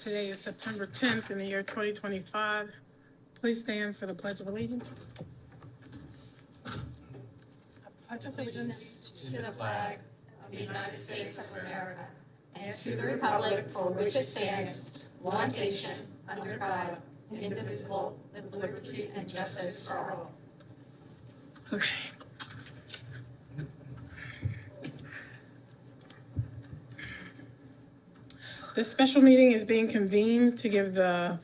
Today is September 10th in the year 2025. Please stand for the Pledge of Allegiance. I pledge allegiance To the flag of the United States of America and to the republic for which it stands, one nation, under God, indivisible, with liberty and justice for all. Okay. This special meeting is being convened to give the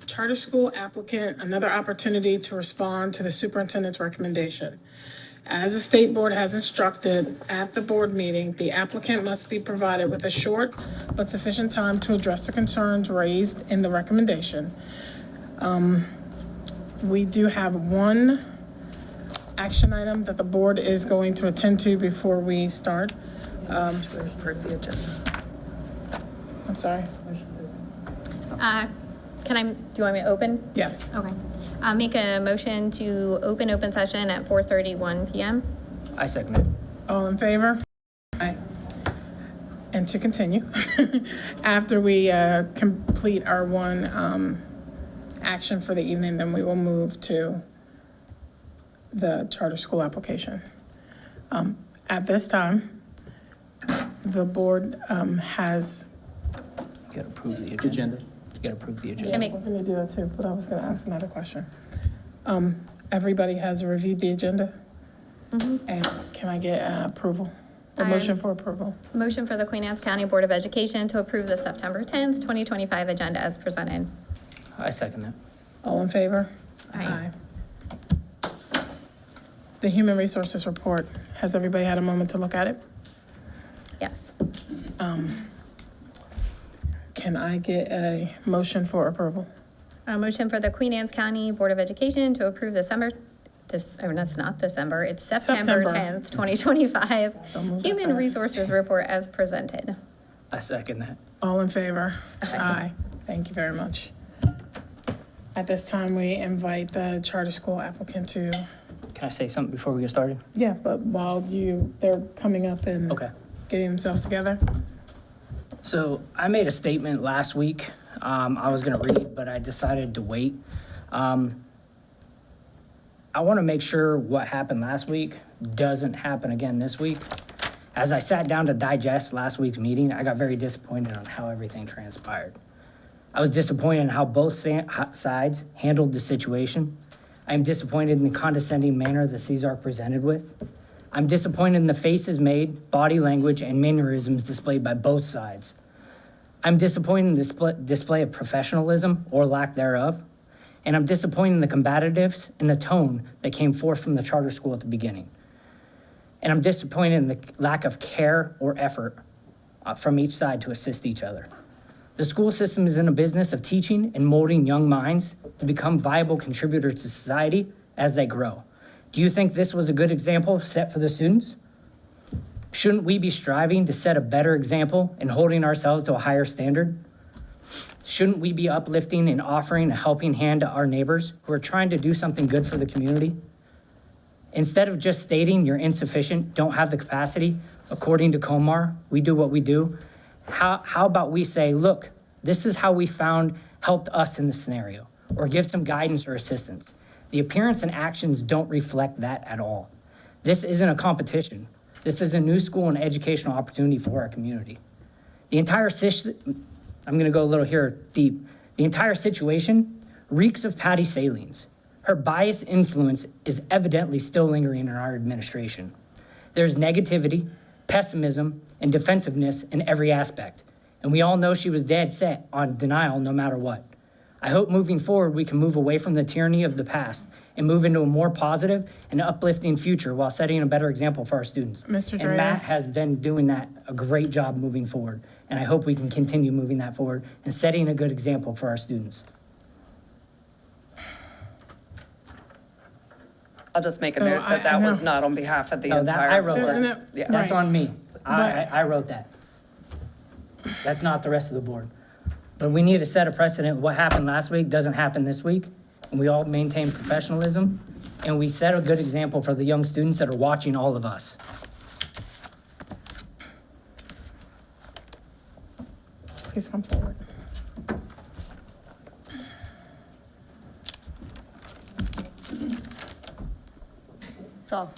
charter school applicant another opportunity to respond to the superintendent's recommendation. As the state board has instructed at the board meeting, the applicant must be provided with a short but sufficient time to address the concerns raised in the recommendation. We do have one action item that the board is going to attend to before we start. To approve the agenda. I'm sorry. Do you want me to open? Yes. Okay. I'll make a motion to open session at 4:31 PM. I second it. All in favor? Aye. And to continue, after we complete our one action for the evening, then we will move to the charter school application. At this time, the board has. You gotta approve the agenda. You gotta approve the agenda. We're gonna do that too, but I was gonna ask another question. Everybody has reviewed the agenda? And can I get approval? A motion for approval? Motion for the Queen Anne's County Board of Education to approve the September 10th, 2025 agenda as presented. I second that. All in favor? Aye. The Human Resources Report, has everybody had a moment to look at it? Yes. Can I get a motion for approval? A motion for the Queen Anne's County Board of Education to approve that's not December, it's September September. 10th, 2025 Don't move that Human fast. Resources Report as presented. I second that. All in favor? Aye. Thank you very much. At this time, we invite the charter school applicant to, Can I say something before we get started? yeah, but while they're coming up and Okay. getting themselves together. So I made a statement last week. I was gonna read, but I decided to wait. I want to make sure what happened last week doesn't happen again this week. As I sat down to digest last week's meeting, I got very disappointed on how everything transpired. I was disappointed in how both sides handled the situation. I am disappointed in the condescending manner the CSAR presented with. I'm disappointed in the faces made, body language, and mannerisms displayed by both sides. I'm disappointed in the display of professionalism or lack thereof. And I'm disappointed in the combativeness and the tone that came forth from the charter school at the beginning. And I'm disappointed in the lack of care or effort from each side to assist each other. The school system is in a business of teaching and molding young minds to become viable contributors to society as they grow. Do you think this was a good example set for the students? Shouldn't we be striving to set a better example and holding ourselves to a higher standard? Shouldn't we be uplifting and offering a helping hand to our neighbors who are trying to do something good for the community? Instead of just stating you're insufficient, don't have the capacity, according to Comar, we do what we do, how about we say, look, this is how we found helped us in this scenario, or give some guidance or assistance. The appearance and actions don't reflect that at all. This isn't a competition. This is a new school and educational opportunity for our community. The entire I'm gonna go a little here deep. The entire situation reeks of Patty Salines. Her biased influence is evidently still lingering in our administration. There's negativity, pessimism, and defensiveness in every aspect. And we all know she was dead set on denial no matter what. I hope moving forward, we can move away from the tyranny of the past and move into a more positive and uplifting future while setting a better example for our students. Mr. Dreyer. And Matt has been doing that a great job moving forward. And I hope we can continue moving that forward and setting a good example for our students. I'll just make a No, note I that was know. not on behalf of the No, that- entire. I wrote board. that. No, Yeah. That's Right. on me. But- I wrote that. That's not the rest of the board. But we need to set a precedent. What happened last week doesn't happen this week. And we all maintain professionalism. And we set a good example for the young students that are watching all of us. Please come forward. That's all.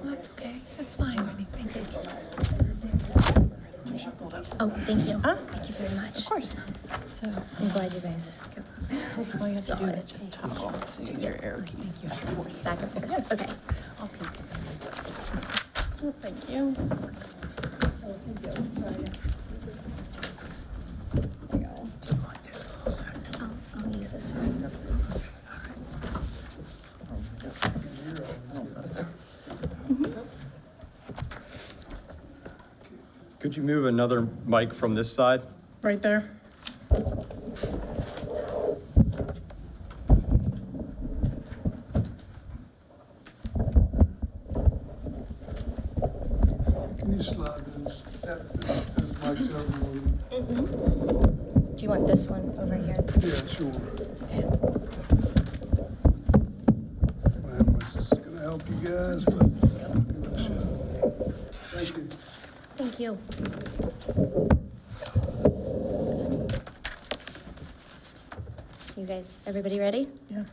That's okay. That's fine, Whitney. Thank you. Oh, thank you. Huh? Thank you very much. Of course. So I'm glad you guys all you have to saw do it. is just toggle to your arrow keys. Back and forth. Okay. Thank you. I'll use this one. Could you move another mic from this side? Right there. Can you slide those mics over? Do you want this one over here? Yeah, sure. I don't know how much this is gonna help you guys, but give it a shot. Thank you. Thank you. You guys, everybody ready? Yeah.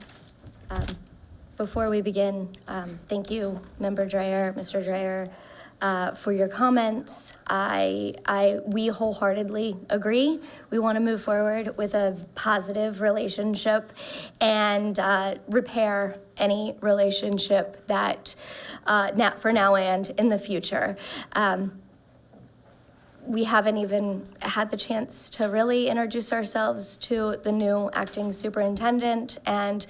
Before we begin, thank you, Member Dreyer, Mr. Dreyer, for your comments. We wholeheartedly agree. We want to move forward with a positive relationship and repair any relationship that, for now and in the future. We haven't even had the chance to really introduce ourselves to the new acting superintendent. And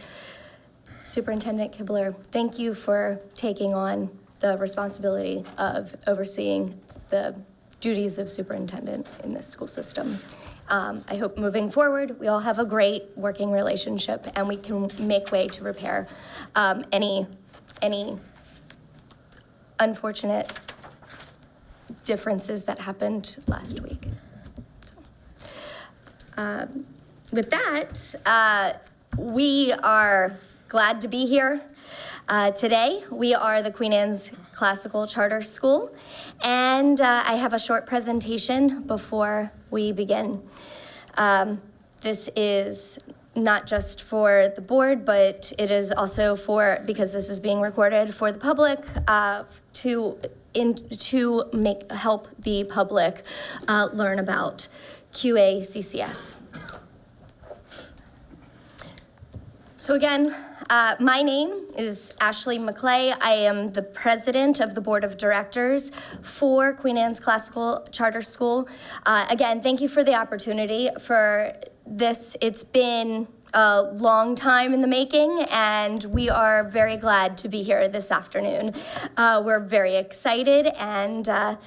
Superintendent Kibler, thank you for taking on the responsibility of overseeing the duties of superintendent in this school system. I hope moving forward, we all have a great working relationship and we can make way to repair any unfortunate differences that happened last week. With that, we are glad to be here today. We are the Queen Anne's Classical Charter School, and I have a short presentation before we begin. This is not just for the board, but it is also because this is being recorded, for the public, to help the public learn about QACCS. So again, my name is Ashley McClay. I am the president of the board of directors for Queen Anne's Classical Charter School. Again, thank you for the opportunity for this. It's been a long time in the making, and we are very glad to be here this afternoon. We're very excited, and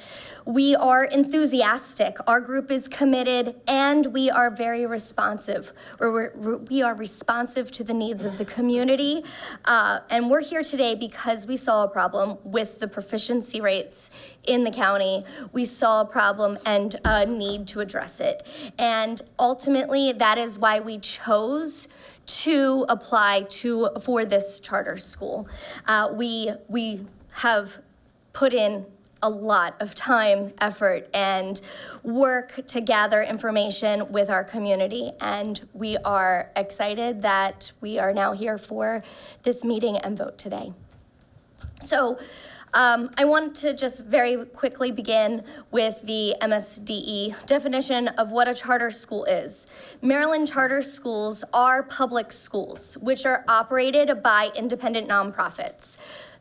we are enthusiastic. Our group is committed, and we are very responsive. We are responsive to the needs of the community, and we're here today because we saw a problem with the proficiency rates in the county. We saw a problem and a need to address it. And ultimately, that is why we chose to apply for this charter school. We have put in a lot of time, effort, and work to gather information with our community. And we are excited that we are now here for this meeting and vote today. So I want to just very quickly begin with the MSDE definition of what a charter school is. Maryland charter schools are public schools, which are operated by independent nonprofits.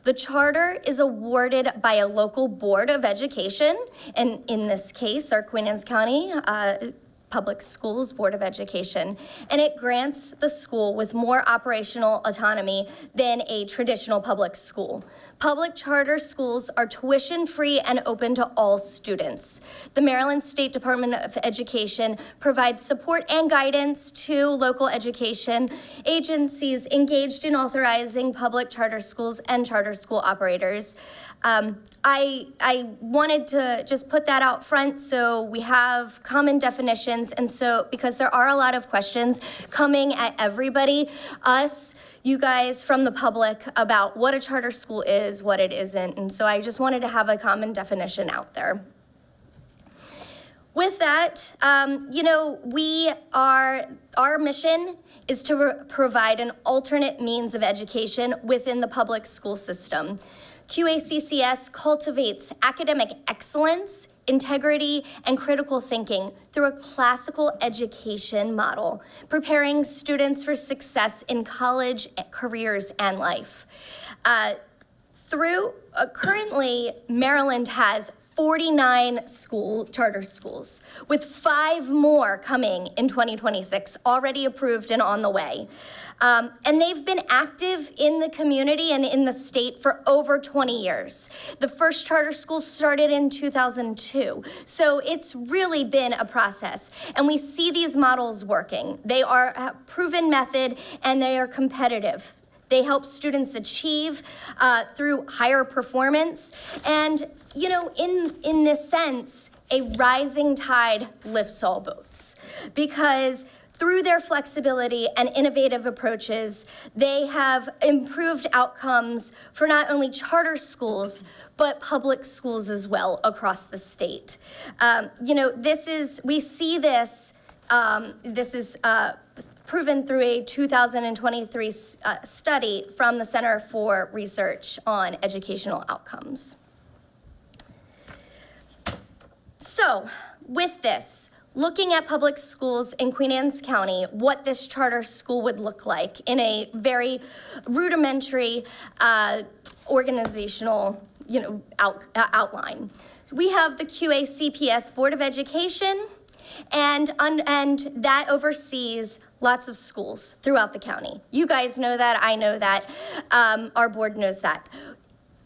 The charter is awarded by a local board of education, and in this case, our Queen Anne's County Public Schools Board of Education, and it grants the school with more operational autonomy than a traditional public school. Public charter schools are tuition-free and open to all students. The Maryland State Department of Education provides support and guidance to local education agencies engaged in authorizing public charter schools and charter school operators. I wanted to just put that out front so we have common definitions, and so because there are a lot of questions coming at everybody, us, you guys from the public, about what a charter school is, what it isn't, and so I just wanted to have a common definition out there. With that, our mission is to provide an alternate means of education within the public school system. QACCS cultivates academic excellence, integrity, and critical thinking through a classical education model, preparing students for success in college, careers, and life. Currently, Maryland has 49 charter schools, with 5 more coming in 2026, already approved and on the way. And they've been active in the community and in the state for over 20 years. The first charter school started in 2002, so it's really been a process. And we see these models working. They are a proven method and they are competitive. They help students achieve through higher performance. And in this sense, a rising tide lifts all boats, because through their flexibility and innovative approaches, they have improved outcomes for not only charter schools, but public schools as well across the state. We see this, this is proven through a 2023 study from the Center for Research on Educational Outcomes. So, with this, looking at public schools in Queen Anne's County, what this charter school would look like in a very rudimentary organizational outline. We have the QACPS Board of Education, and that oversees lots of schools throughout the county. You guys know that, I know that, our board knows that.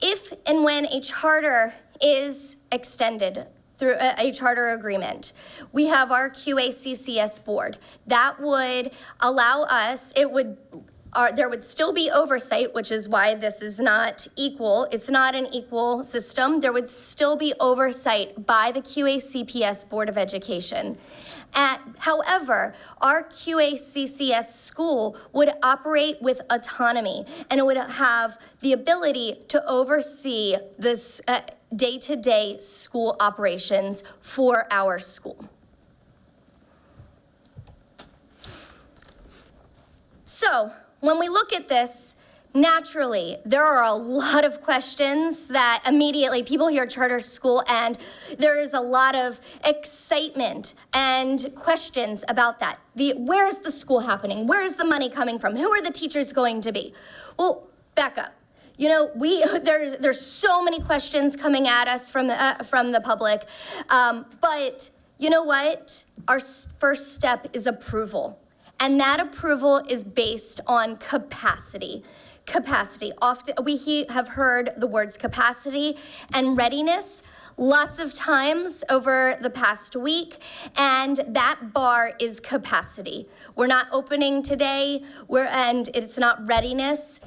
If and when a charter is extended through a charter agreement, we have our QACCS board. That would allow us, there would still be oversight, which is why this is not equal. It's not an equal system. There would still be oversight by the QACPS Board of Education. However, our QACCS school would operate with autonomy, and it would have the ability to oversee this day-to-day school operations for our school. So, when we look at this, naturally, there are a lot of questions that immediately people hear charter school, and there is a lot of excitement and questions about that. Where's the school happening? Where is the money coming from? Who are the teachers going to be? Well, back up. There's so many questions coming at us from the public, but you know what? Our first step is approval. And that approval is based on capacity. Capacity. Often we have heard the words capacity and readiness lots of times over the past week, and that bar is capacity. We're not opening today, and it's not readiness.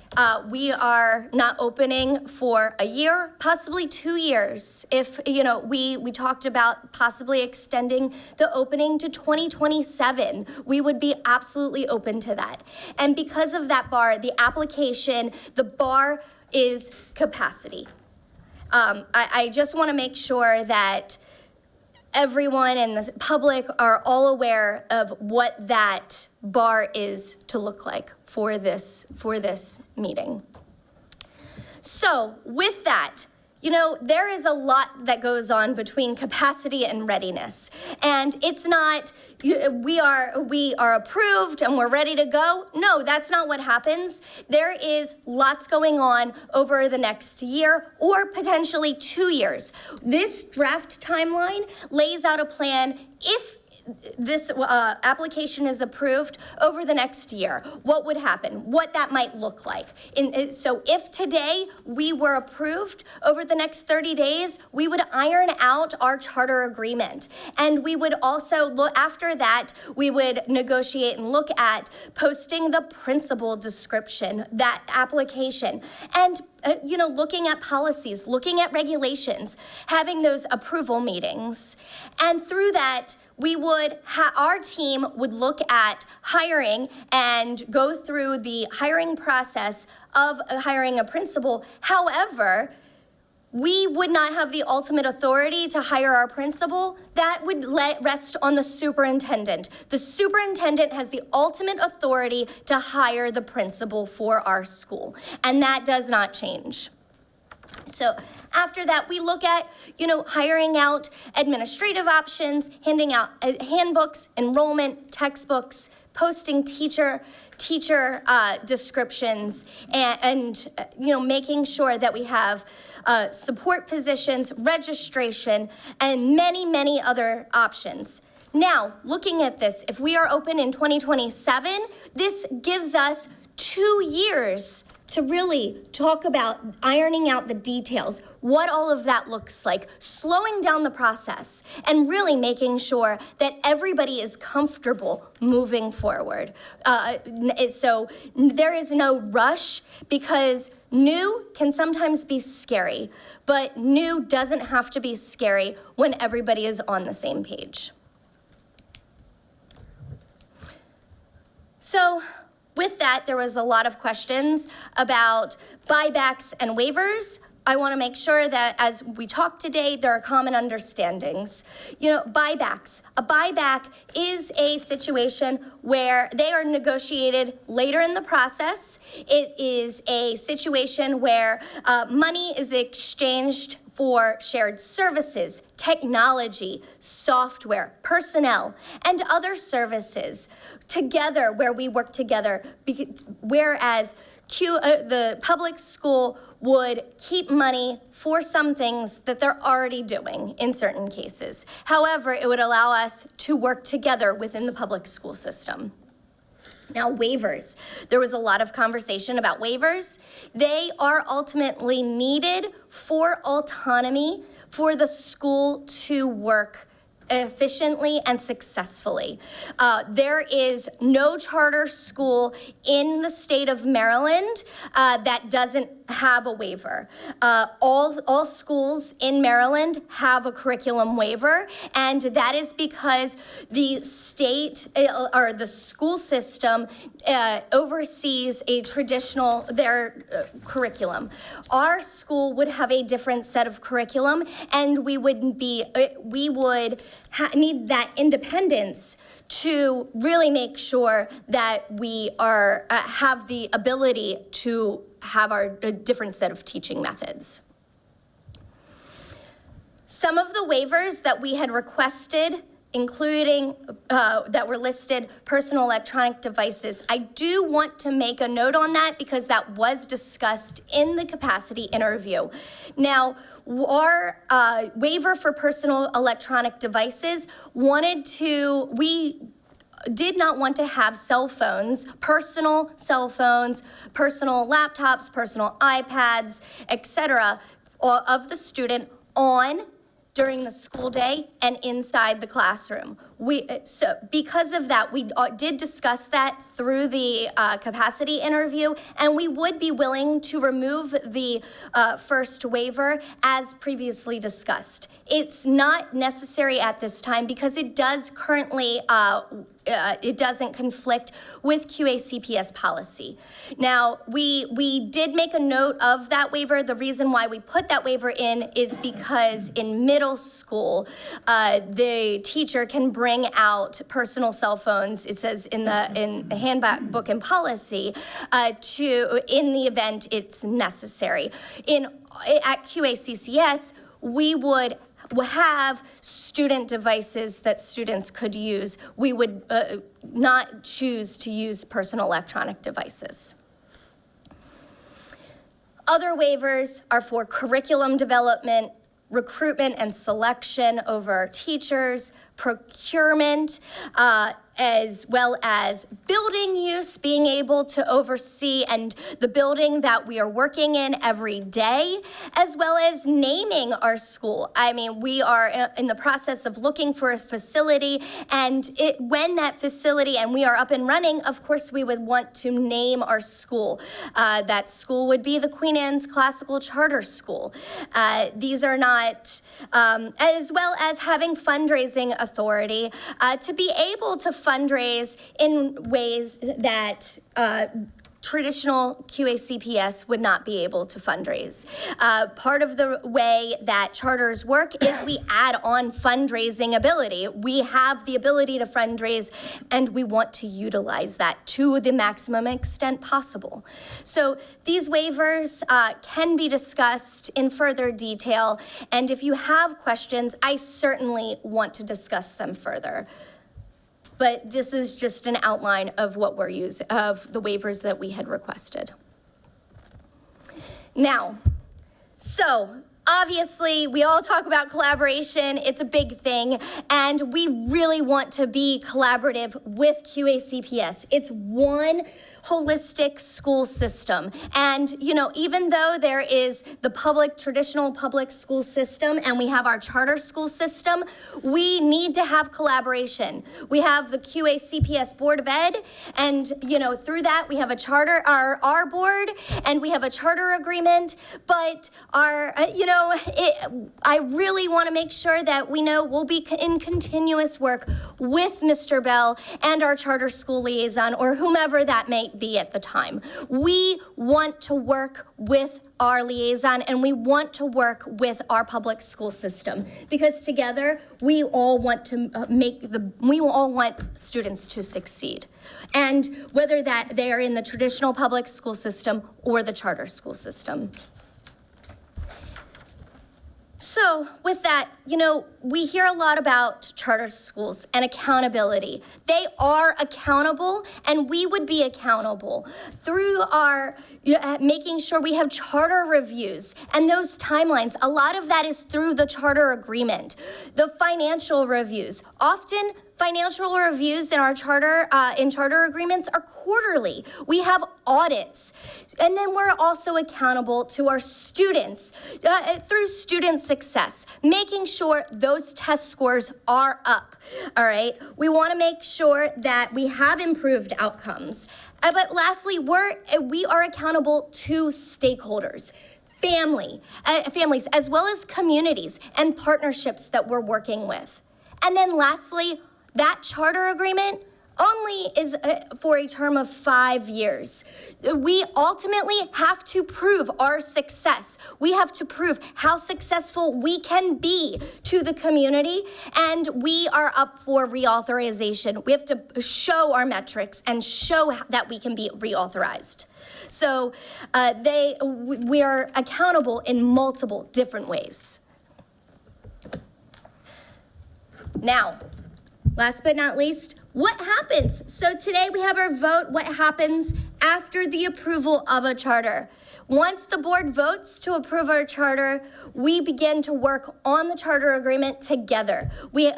We are not opening for a year, possibly 2 years. If, we talked about possibly extending the opening to 2027. We would be absolutely open to that. And because of that bar, the bar is capacity. I just want to make sure that everyone in the public are all aware of what that bar is to look like for this meeting. So with that, there is a lot that goes on between capacity and readiness. And it's not, we are approved and we're ready to go. No, that's not what happens. There is lots going on over the next year or potentially 2 years. This draft timeline lays out a plan if this application is approved over the next year, what would happen, what that might look like. So if today we were approved, over the next 30 days, we would iron out our charter agreement. And we would also look, after that, we would negotiate and look at posting the principal description, that application, and looking at policies, looking at regulations, having those approval meetings. And through that, we would, our team would look at hiring and go through the hiring process of hiring a principal. However, we would not have the ultimate authority to hire our principal. That would rest on the superintendent. The superintendent has the ultimate authority to hire the principal for our school, and that does not change. So after that, we look at, hiring out administrative options, handing out handbooks, enrollment, textbooks, posting teacher descriptions, and making sure that we have support positions, registration, and many, many other options. Now, looking at this, if we are open in 2027, this gives us 2 years to really talk about ironing out the details, what all of that looks like, slowing down the process, and really making sure that everybody is comfortable moving forward. So there is no rush, because new can sometimes be scary, but new doesn't have to be scary when everybody is on the same page. So, with that, there was a lot of questions about buybacks and waivers. I want to make sure that as we talk today, there are common understandings. Buybacks. A buyback is a situation where they are negotiated later in the process. It is a situation where money is exchanged for shared services, technology, software, personnel, and other services together, where we work together, whereas the public school would keep money for some things that they're already doing in certain cases. However, it would allow us to work together within the public school system. Now, waivers. There was a lot of conversation about waivers. They are ultimately needed for autonomy, for the school to work efficiently and successfully. There is no charter school in the state of Maryland that doesn't have a waiver. All schools in Maryland have a curriculum waiver, and that is because the state or the school system oversees their curriculum. Our school would have a different set of curriculum, and we would need that independence to really make sure that we have the ability to have a different set of teaching methods. Some of the waivers that we had requested, including that were listed, personal electronic devices. I do want to make a note on that because that was discussed in the capacity interview. Now, our waiver for personal electronic devices we did not want to have cell phones, personal laptops, personal iPads, etc., of the student on during the school day and inside the classroom. So because of that, we did discuss that through the capacity interview, and we would be willing to remove the first waiver as previously discussed. It's not necessary at this time because it does currently it doesn't conflict with QACPS policy. Now, we did make a note of that waiver. The reason why we put that waiver in is because in middle school, the teacher can bring out personal cell phones, it says in the handbook and policy, in the event it's necessary. At QACCS, we would have student devices that students could use. We would not choose to use personal electronic devices. Other waivers are for curriculum development, recruitment and selection over teachers, procurement, as well as building use, being able to oversee and the building that we are working in every day, as well as naming our school. I mean, we are in the process of looking for a facility, and when that facility and we are up and running, of course, we would want to name our school. That school would be the Queen Anne's Classical Charter School. These are not, as well as having fundraising authority to be able to fundraise in ways that traditional QACPS would not be able to fundraise. Part of the way that charters work is we add on fundraising ability. We have the ability to fundraise, and we want to utilize that to the maximum extent possible. So these waivers can be discussed in further detail, and if you have questions, I certainly want to discuss them further. But this is just an outline of what we're using, of the waivers that we had requested. Now, so obviously we all talk about collaboration, it's a big thing, and we really want to be collaborative with QACPS. It's one holistic school system. And, you know, even though there is the traditional public school system and we have our charter school system, we need to have collaboration. We have the QACPS Board of Ed, and, you know, through that we have a charter, our board, and we have a charter agreement, but I really want to make sure that we know we'll be in continuous work with Mr. Bell and our charter school liaison, or whomever that may be at the time. We want to work with our liaison, and we want to work with our public school system, because together we all want to we all want students to succeed. And whether that they are in the traditional public school system or the charter school system. So with that, you know, we hear a lot about charter schools and accountability. They are accountable, and we would be accountable through our making sure we have charter reviews and those timelines. A lot of that is through the charter agreement. The financial reviews, often financial reviews in our charter agreements are quarterly. We have audits. And then we're also accountable to our students through student success, making sure those test scores are up, all right? We wanna make sure that we have improved outcomes. But lastly, we are accountable to stakeholders. Families, as well as communities and partnerships that we're working with. And then lastly, that charter agreement only is for a term of 5 years. We ultimately have to prove our success. We have to prove how successful we can be to the community, and we are up for reauthorization. We have to show our metrics and show that we can be reauthorized. So we are accountable in multiple different ways. Now, last but not least, what happens? So today we have our vote. What happens after the approval of a charter? Once the board votes to approve our charter, we begin to work on the charter agreement together. We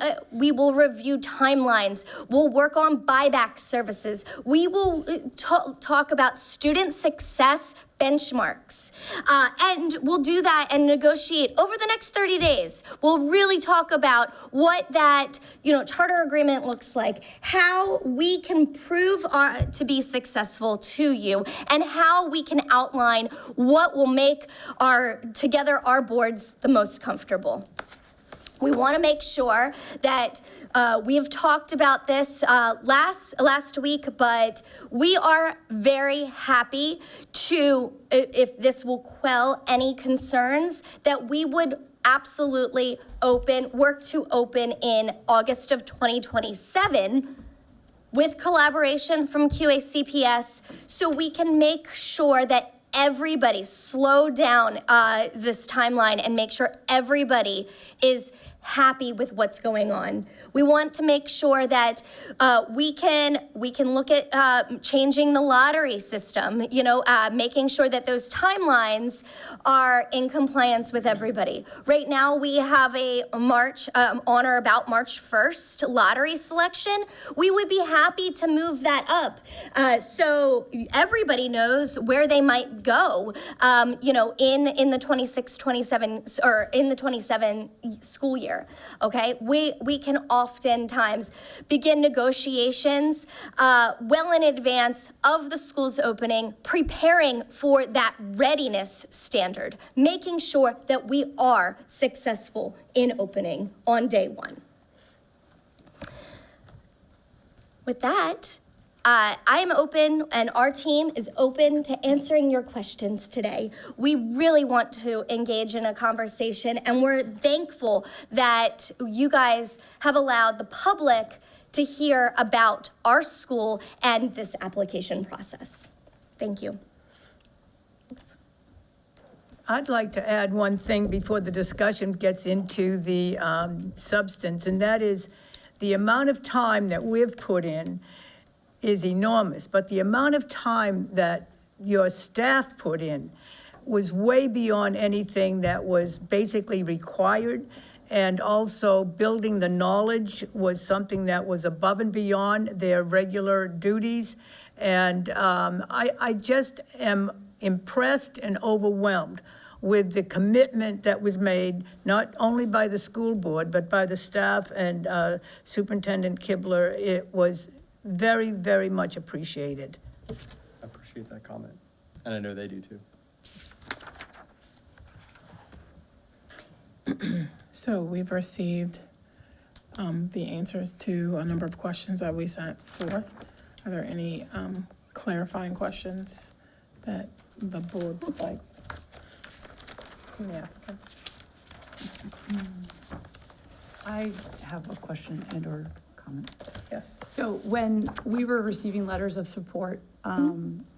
will review timelines. We'll work on buyback services. We will talk about student success benchmarks. And we'll do that and negotiate over the next 30 days. We'll really talk about what that charter agreement looks like, how we can prove to be successful to you, and how we can outline what will make our boards the most comfortable. We want to make sure that we have talked about this last week, but we are very happy to, if this will quell any concerns, that we would absolutely work to open in August of 2027 with collaboration from QACPS, so we can make sure that everybody slow down this timeline and make sure everybody is happy with what's going on. We want to make sure that we can look at changing the lottery system, making sure that those timelines are in compliance with everybody. Right now, we have a March, on or about March 1st lottery selection. We would be happy to move that up so everybody knows where they might go, in the 26-27, or in the 27 school year. Okay, we can oftentimes begin negotiations well in advance of the school's opening, preparing for that readiness standard, making sure that we are successful in opening on day one. With that, I am open, and our team is open to answering your questions today. We really want to engage in a conversation, and we're thankful that you guys have allowed the public to hear about our school and this application process. Thank you. I'd like to add one thing before the discussion gets into the substance, and that is the amount of time that we've put in is enormous, but the amount of time that your staff put in was way beyond anything that was basically required, and also building the knowledge was something that was above and beyond their regular duties. And I just am impressed and overwhelmed with the commitment that was made, not only by the school board, but by the staff and Superintendent Kibler. It was very, very much appreciated. I appreciate that comment, and I know they do too. So we've received the answers to a number of questions that we sent forth. Are there any clarifying questions that the board would like from the applicants? I have a question and/or comment. Yes. So when we were receiving letters of support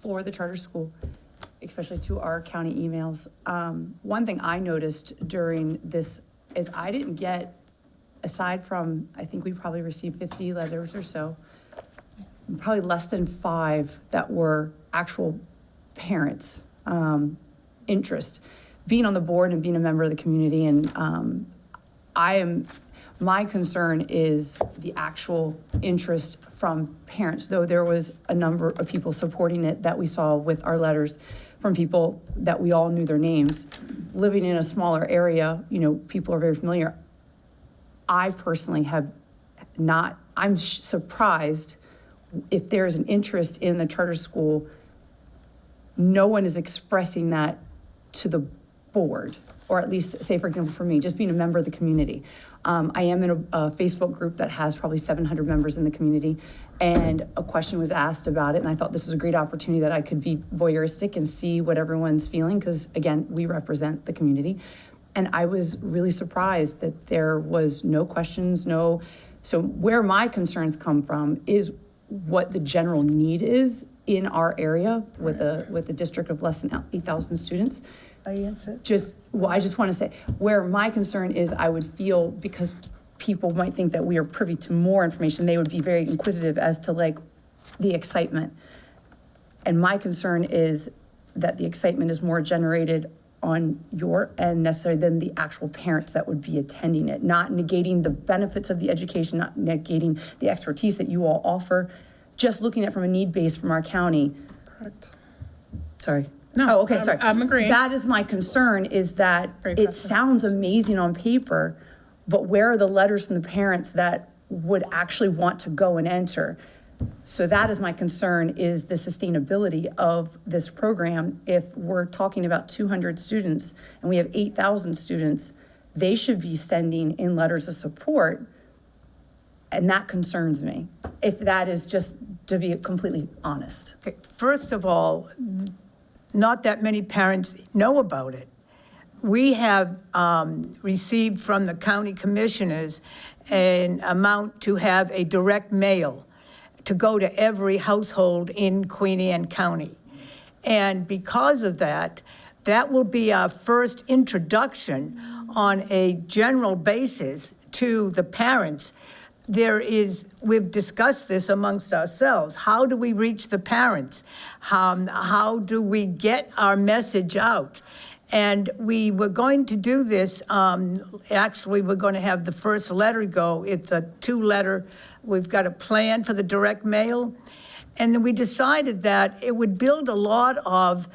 for the charter school, especially to our county emails, one thing I noticed during this is I didn't get, aside from, I think we probably received 50 letters or so, probably less than 5 that were actual parents' interest. Being on the board and being a member of the community, and my concern is the actual interest from parents, though there was a number of people supporting it that we saw with our letters from people that we all knew their names. Living in a smaller area, people are very familiar. I personally have not, I'm surprised if there's an interest in the charter school, no one is expressing that to the board, or at least, say, for example, for me, just being a member of the community. I am in a Facebook group that has probably 700 members in the community, and a question was asked about it, and I thought this was a great opportunity that I could be voyeuristic and see what everyone's feeling, because, again, we represent the community. And I was really surprised that there was no questions, so where my concerns come from is what the general need is in our area with a district of less than 8,000 students. I just want to say, where my concern is, I would feel, because people might think that we are privy to more information, they would be very inquisitive as to the excitement. And my concern is that the excitement is more generated on your end necessarily than the actual parents that would be attending it, not negating the benefits of the education, not negating the expertise that you all offer, just looking at it from a need base from our county. Correct. Sorry. No, Oh, okay, sorry. I'm agreeing. That is my concern, is that Great it question. sounds amazing on paper, but where are the letters from the parents that would actually want to go and enter? So that is my concern, is the sustainability of this program. If we're talking about 200 students and we have 8,000 students, they should be sending in letters of support, and that concerns me, if that is just to be completely honest. Okay, first of all, not that many parents know about it. We have received from the county commissioners an amount to have a direct mail to go to every household in Queen Anne County. And because of that, that will be our first introduction on a general basis to the parents. We've discussed this amongst ourselves. How do we reach the parents? How do we get our message out? And we were going to do this, actually, we're going to have the first letter go. It's a 2-letter. We've got a plan for the direct mail. And then we decided that it would build a lot of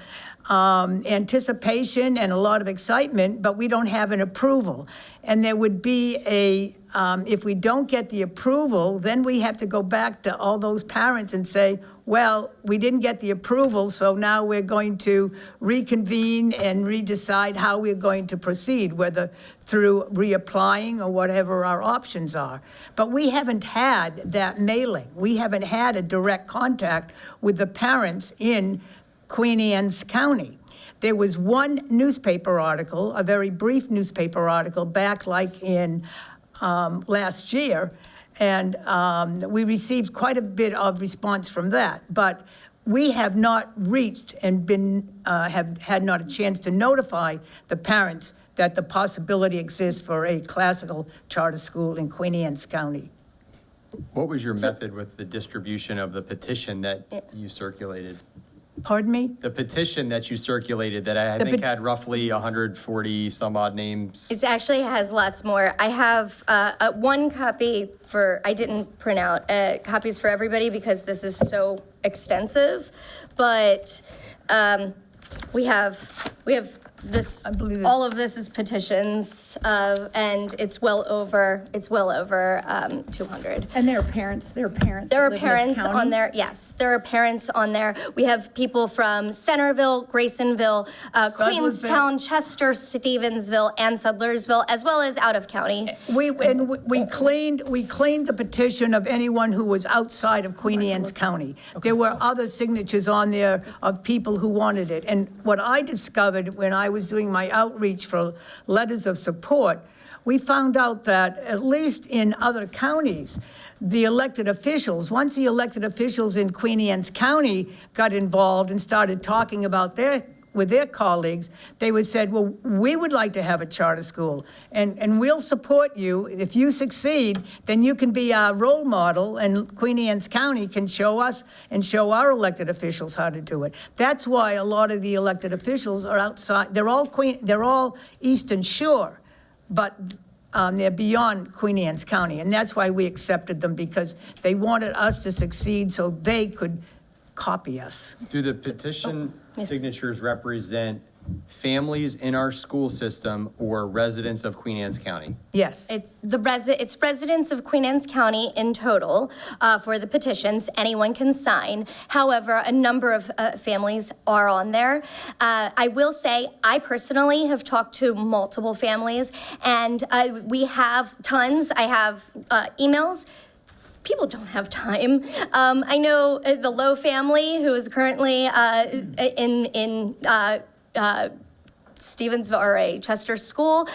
anticipation and a lot of excitement, but we don't have an approval. And there would be if we don't get the approval, then we have to go back to all those parents and say, well, we didn't get the approval, so now we're going to reconvene and redecide how we're going to proceed, whether through reapplying or whatever our options are. But we haven't had that mailing. We haven't had a direct contact with the parents in Queen Anne's County. There was one newspaper article, a very brief newspaper article, back like in last year, and we received quite a bit of response from that. But we have not reached and have had not a chance to notify the parents that the possibility exists for a classical charter school in Queen Anne's County. What was your method with the distribution of the petition that you circulated? Pardon me? The petition that you circulated that I think had roughly 140 some odd names. It actually has lots more. I have one copy I didn't print out copies for everybody because this is so extensive, but we have this, I believe all of this is petitions, and it's well over 200. And there are parents There are that live in this parents county? on there, yes, there are parents on there. We have people from Centerville, Graysonville, Queenstown, Chester, Stevensville, and Sudlersville, as well as out of county. We cleaned the petition of anyone who was outside of Queen Anne's County. There were other signatures on there of people who wanted it. And what I discovered when I was doing my outreach for letters of support, we found out that at least in other counties, the elected officials, once the elected officials in Queen Anne's County got involved and started talking about with their colleagues, they would say, well, we would like to have a charter school, and we'll support you. If you succeed, then you can be our role model, and Queen Anne's County can show us and show our elected officials how to do it. That's why a lot of the elected officials are outside. They're all Eastern Shore, but they're beyond Queen Anne's County, and that's why we accepted them, because they wanted us to succeed so they could copy us. Do the petition signatures represent families in our school system or residents of Queen Anne's County? Yes. It's residents of Queen Anne's County in total for the petitions. Anyone can sign. However, a number of families are on there. I will say, I personally have talked to multiple families, and we have tons. I have emails. People don't have time. I know the Lowe family, who is currently in Stevensville or a Chester school,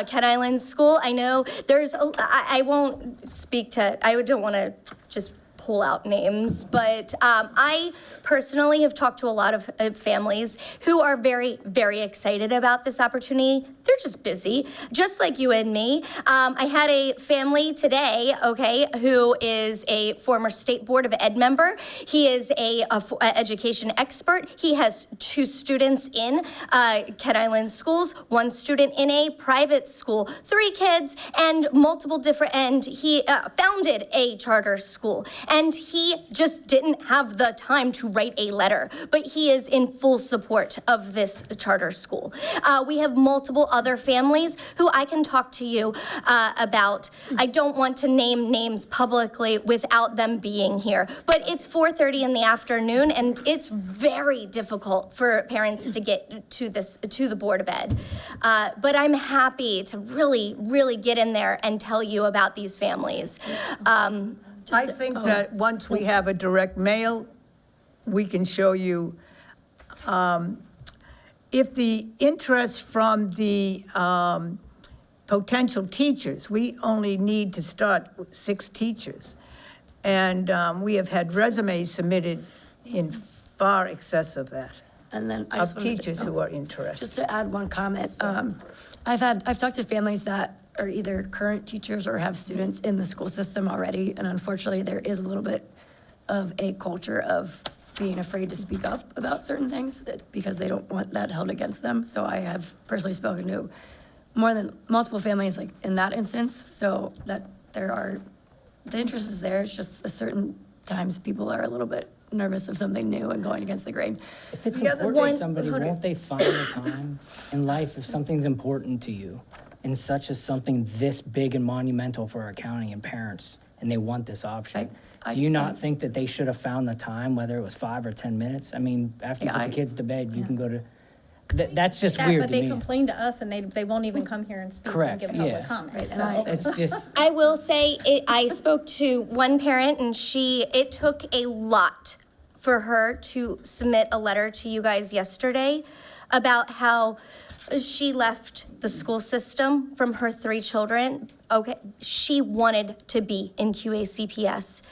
Ken Island school. I know there's, I won't speak to, I don't want to just pull out names, but I personally have talked to a lot of families who are very, very excited about this opportunity. They're just busy, just like you and me. I had a family today, okay, who is a former State Board of Ed member. He is a education expert. He has 2 students in Ken Island schools, 1 student in a private school, 3 kids, and multiple different, and he founded a charter school. And he just didn't have the time to write a letter, but he is in full support of this charter school. We have multiple other families who I can talk to you about. I don't want to name names publicly without them being here, but it's 4:30 in the afternoon, and it's very difficult for parents to get to the Board of Ed. But I'm happy to really, really get in there and tell you about these families. I think that once we have a direct mail, we can show you, if the interest from the potential teachers, we only need to start with 6 teachers. And we have had resumes submitted in far excess of that. And then I of just wanted to- teachers who are interested. Just to add one comment, I've talked to families that are either current teachers or have students in the school system already, and unfortunately, there is a little bit of a culture of being afraid to speak up about certain things because they don't want that held against them. So I have personally spoken to more than multiple families like in that instance, so that the interest is there, it's just a certain times people are a little bit nervous of something new and going against the grain. If it's The other important to one- somebody, won't they find the time in life if something's important to you? And such as something this big and monumental for our county and parents, and they want this option. Do you not think that they should have found the time, whether it was 5 or 10 minutes? I mean, after you Yeah, put the kids to bed, you can go to, that's just weird But to they me. complain to us and they won't even come here and speak and Correct, give yeah. public comment. Right, and So- It's just, I will say, I spoke to one parent and it took a lot for her to submit a letter to you guys yesterday about how she left the school system from her 3 children. Okay, she wanted to be in QACPS.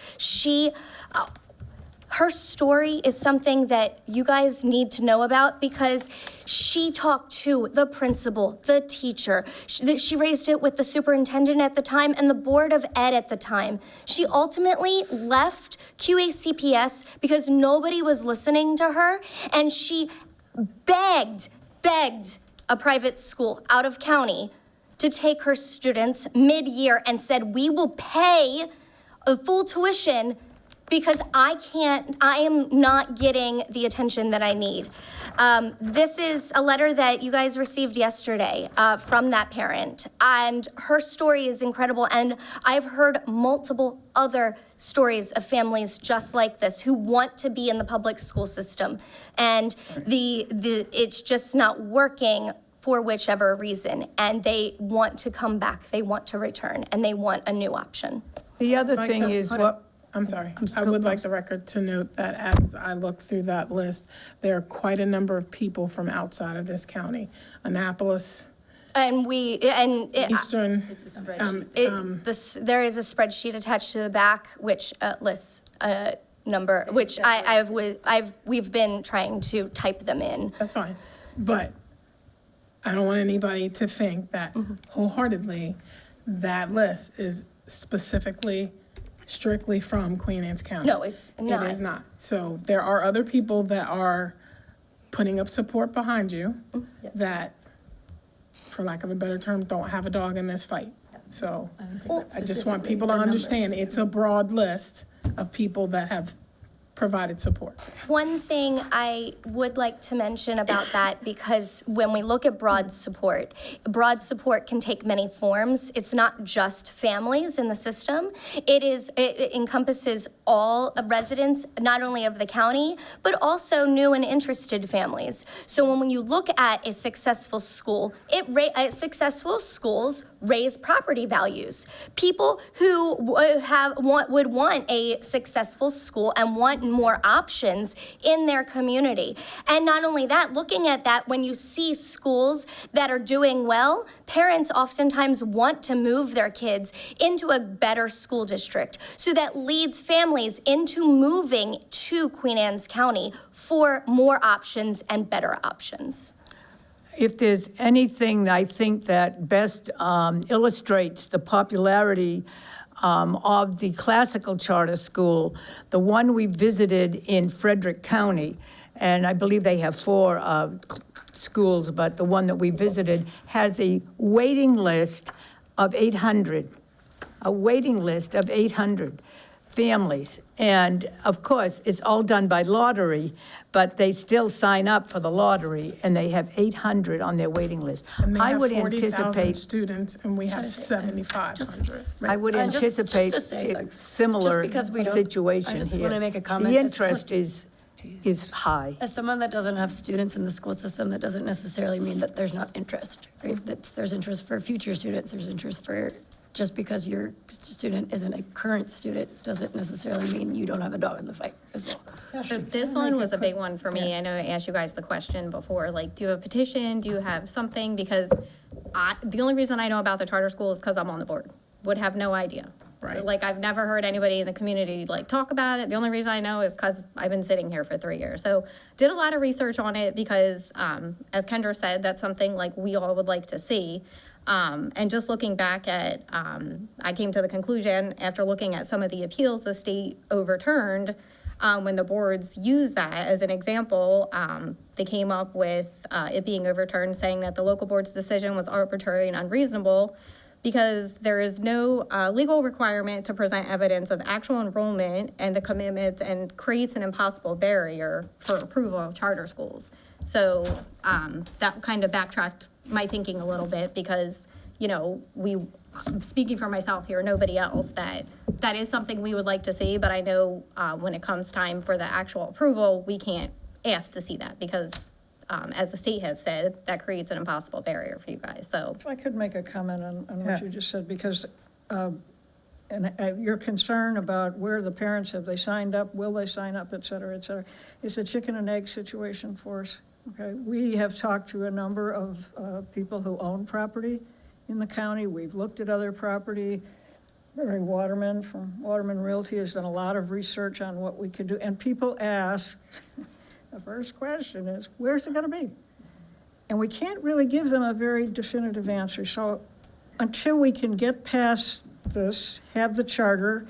Her story is something that you guys need to know about because she talked to the principal, the teacher. She raised it with the superintendent at the time and the board of ed at the time. She ultimately left QACPS because nobody was listening to her, and she begged a private school out of county to take her students mid-year and said, we will pay a full tuition because I am not getting the attention that I need. This is a letter that you guys received yesterday from that parent, and her story is incredible, and I've heard multiple other stories of families just like this who want to be in the public school system, and it's just not working for whichever reason, and they want to come back, they want to return, and they want a new option. The other thing is what, I'm sorry. I would like the record to note that as I look through that list, there are quite a number of people from outside of this county. Annapolis, And Eastern. there is a spreadsheet attached to the back which lists a number, which we've been trying to type them in. That's fine. But I don't want anybody to think that wholeheartedly that list is specifically, strictly from Queen Anne's County. No, it's not. It is not. So there are other people that are putting up support behind you that, for lack of a better term, don't have a dog in this fight. So I just want people to understand it's a broad list of people that have provided support. One thing I would like to mention about that, because when we look at broad support can take many forms. It's not just families in the system. It encompasses all residents, not only of the county, but also new and interested families. So when you look at a successful school, successful schools raise property values. People who would want a successful school and want more options in their community. And not only that, looking at that, when you see schools that are doing well, parents oftentimes want to move their kids into a better school district. So that leads families into moving to Queen Anne's County for more options and better options. if there's anything I think that best illustrates the popularity of the classical charter school, the one we visited in Frederick County, and I believe they have 4 schools, but the one that we visited has a waiting list of 800, families. And of course, it's all done by lottery, but they still sign up for the lottery, and they have 800 on their waiting list. And they I have would 40,000 anticipate, students, and we have 7,500. I would Just anticipate to say, a like, similar because we don't- situation I here. just wanna make a comment. The interest is high. As someone that doesn't have students in the school system, that doesn't necessarily mean that there's not interest, right? There's interest for future students, there's interest for, just because your student isn't a current student, doesn't necessarily mean you don't have a dog in the fight as well. So this one was a big one for me. I know I asked you guys the question before, like, do you have a petition? Do you have something? Because the only reason I know about the charter school is because I'm on the board. Would have no idea. Right. Like, I've never heard anybody in the community like talk about it. The only reason I know is because I've been sitting here for 3 years. So did a lot of research on it because, as Kendra said, that's something like we all would like to see. And just looking back at, I came to the conclusion after looking at some of the appeals the state overturned, when the boards used that as an example, they came up with it being overturned, saying that the local board's decision was arbitrary and unreasonable because there is no legal requirement to present evidence of actual enrollment and the commitments, and creates an impossible barrier for approval of charter schools. So that kind of backtracked my thinking a little bit because, you know, speaking for myself here, nobody else, that is something we would like to see, but I know when it comes time for the actual approval, we can't ask to see that because, as the state has said, that creates an impossible barrier for you guys, so. If I could make a comment on what you just said, because, your concern about where the parents, have they signed up, will they sign up, et cetera, it's a chicken and egg situation for us, okay? We have talked to a number of people who own property in the county. We've looked at other property. Barry Waterman from Waterman Realty has done a lot of research on what we could do, and people ask, the first question is, where's it gonna be? And we can't really give them a very definitive answer. So until we can get past this, have the charter,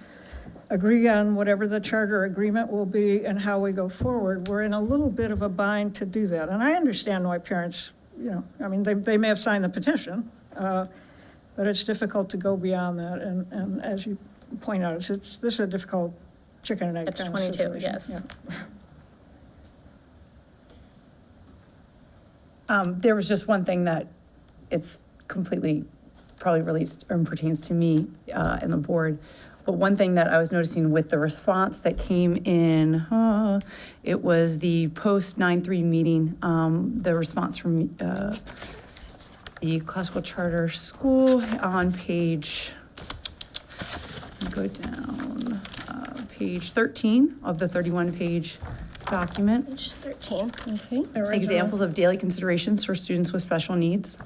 agree on whatever the charter agreement will be and how we go forward, we're in a little bit of a bind to do that. And I understand why parents, you know, I mean, they may have signed the petition, but it's difficult to go beyond that. And as you point out, this is a difficult chicken and egg It's kind of 22, situation. yes. Yeah. There was just one thing that it's completely probably relates or pertains to me and the board. But one thing that I was noticing with the response that came in, it was the post 9/3 meeting, the response from the classical charter school on page, go down, page 13 of the 31-page document. Page 13, okay. Examples of daily considerations for students with special needs.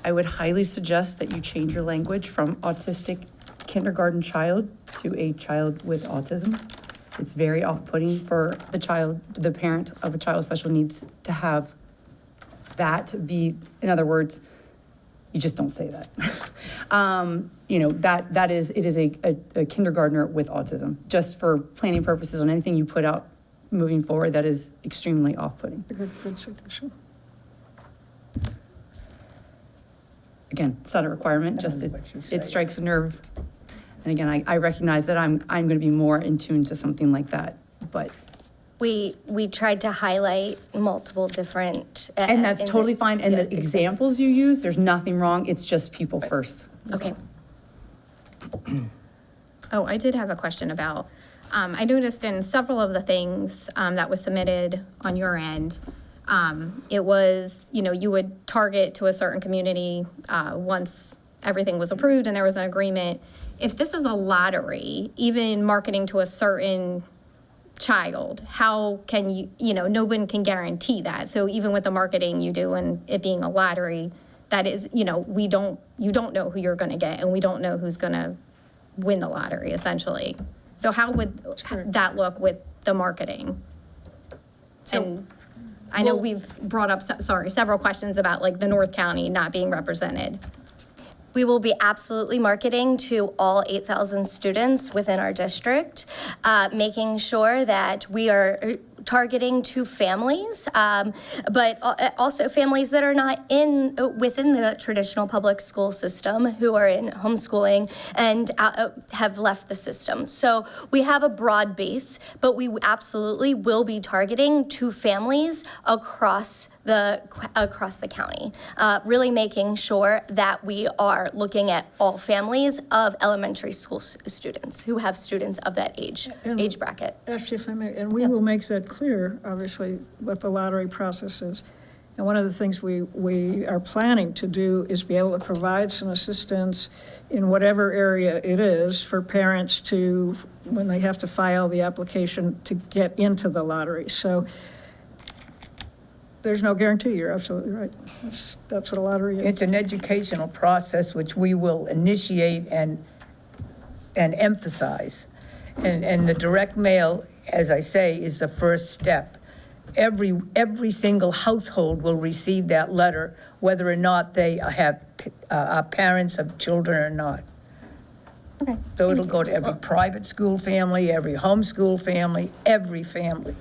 I would highly suggest that you change your language from autistic kindergarten child to a child with autism. It's very off-putting for the child, the parent of a child with special needs to have that be, in other words, you just don't say that. You know, it is a kindergartner with autism, just for planning purposes on anything you put out moving forward, that is extremely off-putting. Good suggestion. Again, it's not a requirement, just it strikes a nerve. And again, I recognize that I'm going to be more in tune to something like that, but. We tried to highlight multiple different. And that's totally fine, and the examples you use, there's nothing wrong, it's just people first. Okay. Oh, I did have a question about, I noticed in several of the things that was submitted on your end, it was, you know, you would target to a certain community once everything was approved and there was an agreement. If this is a lottery, even marketing to a certain child, how can you know, no one can guarantee that. So even with the marketing you do and it being a lottery, that is, you know, you don't know who you're going to get, and we don't know who's going to win the lottery, essentially. So how would that look with the marketing? And I know we've brought up, several questions about like the North County not being represented. We will be absolutely marketing to all 8,000 students within our district, making sure that we are targeting to families, but also families that are not within the traditional public school system, who are in homeschooling and have left the system. So we have a broad base, but we absolutely will be targeting to families across the county, really making sure that we are looking at all families of elementary school students who have students of that age bracket. Actually, if I may, and we will make that clear, obviously, what the lottery process is. And one of the things we are planning to do is be able to provide some assistance in whatever area it is for parents to, when they have to file the application, to get into the lottery. So there's no guarantee, you're absolutely right. That's what a lottery is. It's an educational process which we will initiate and and emphasize. And the direct mail, as I say, is the first step. Every single household will receive that letter, whether or not they are parents of children or not. Okay. So it'll go to every private school family, every homeschool family, every family.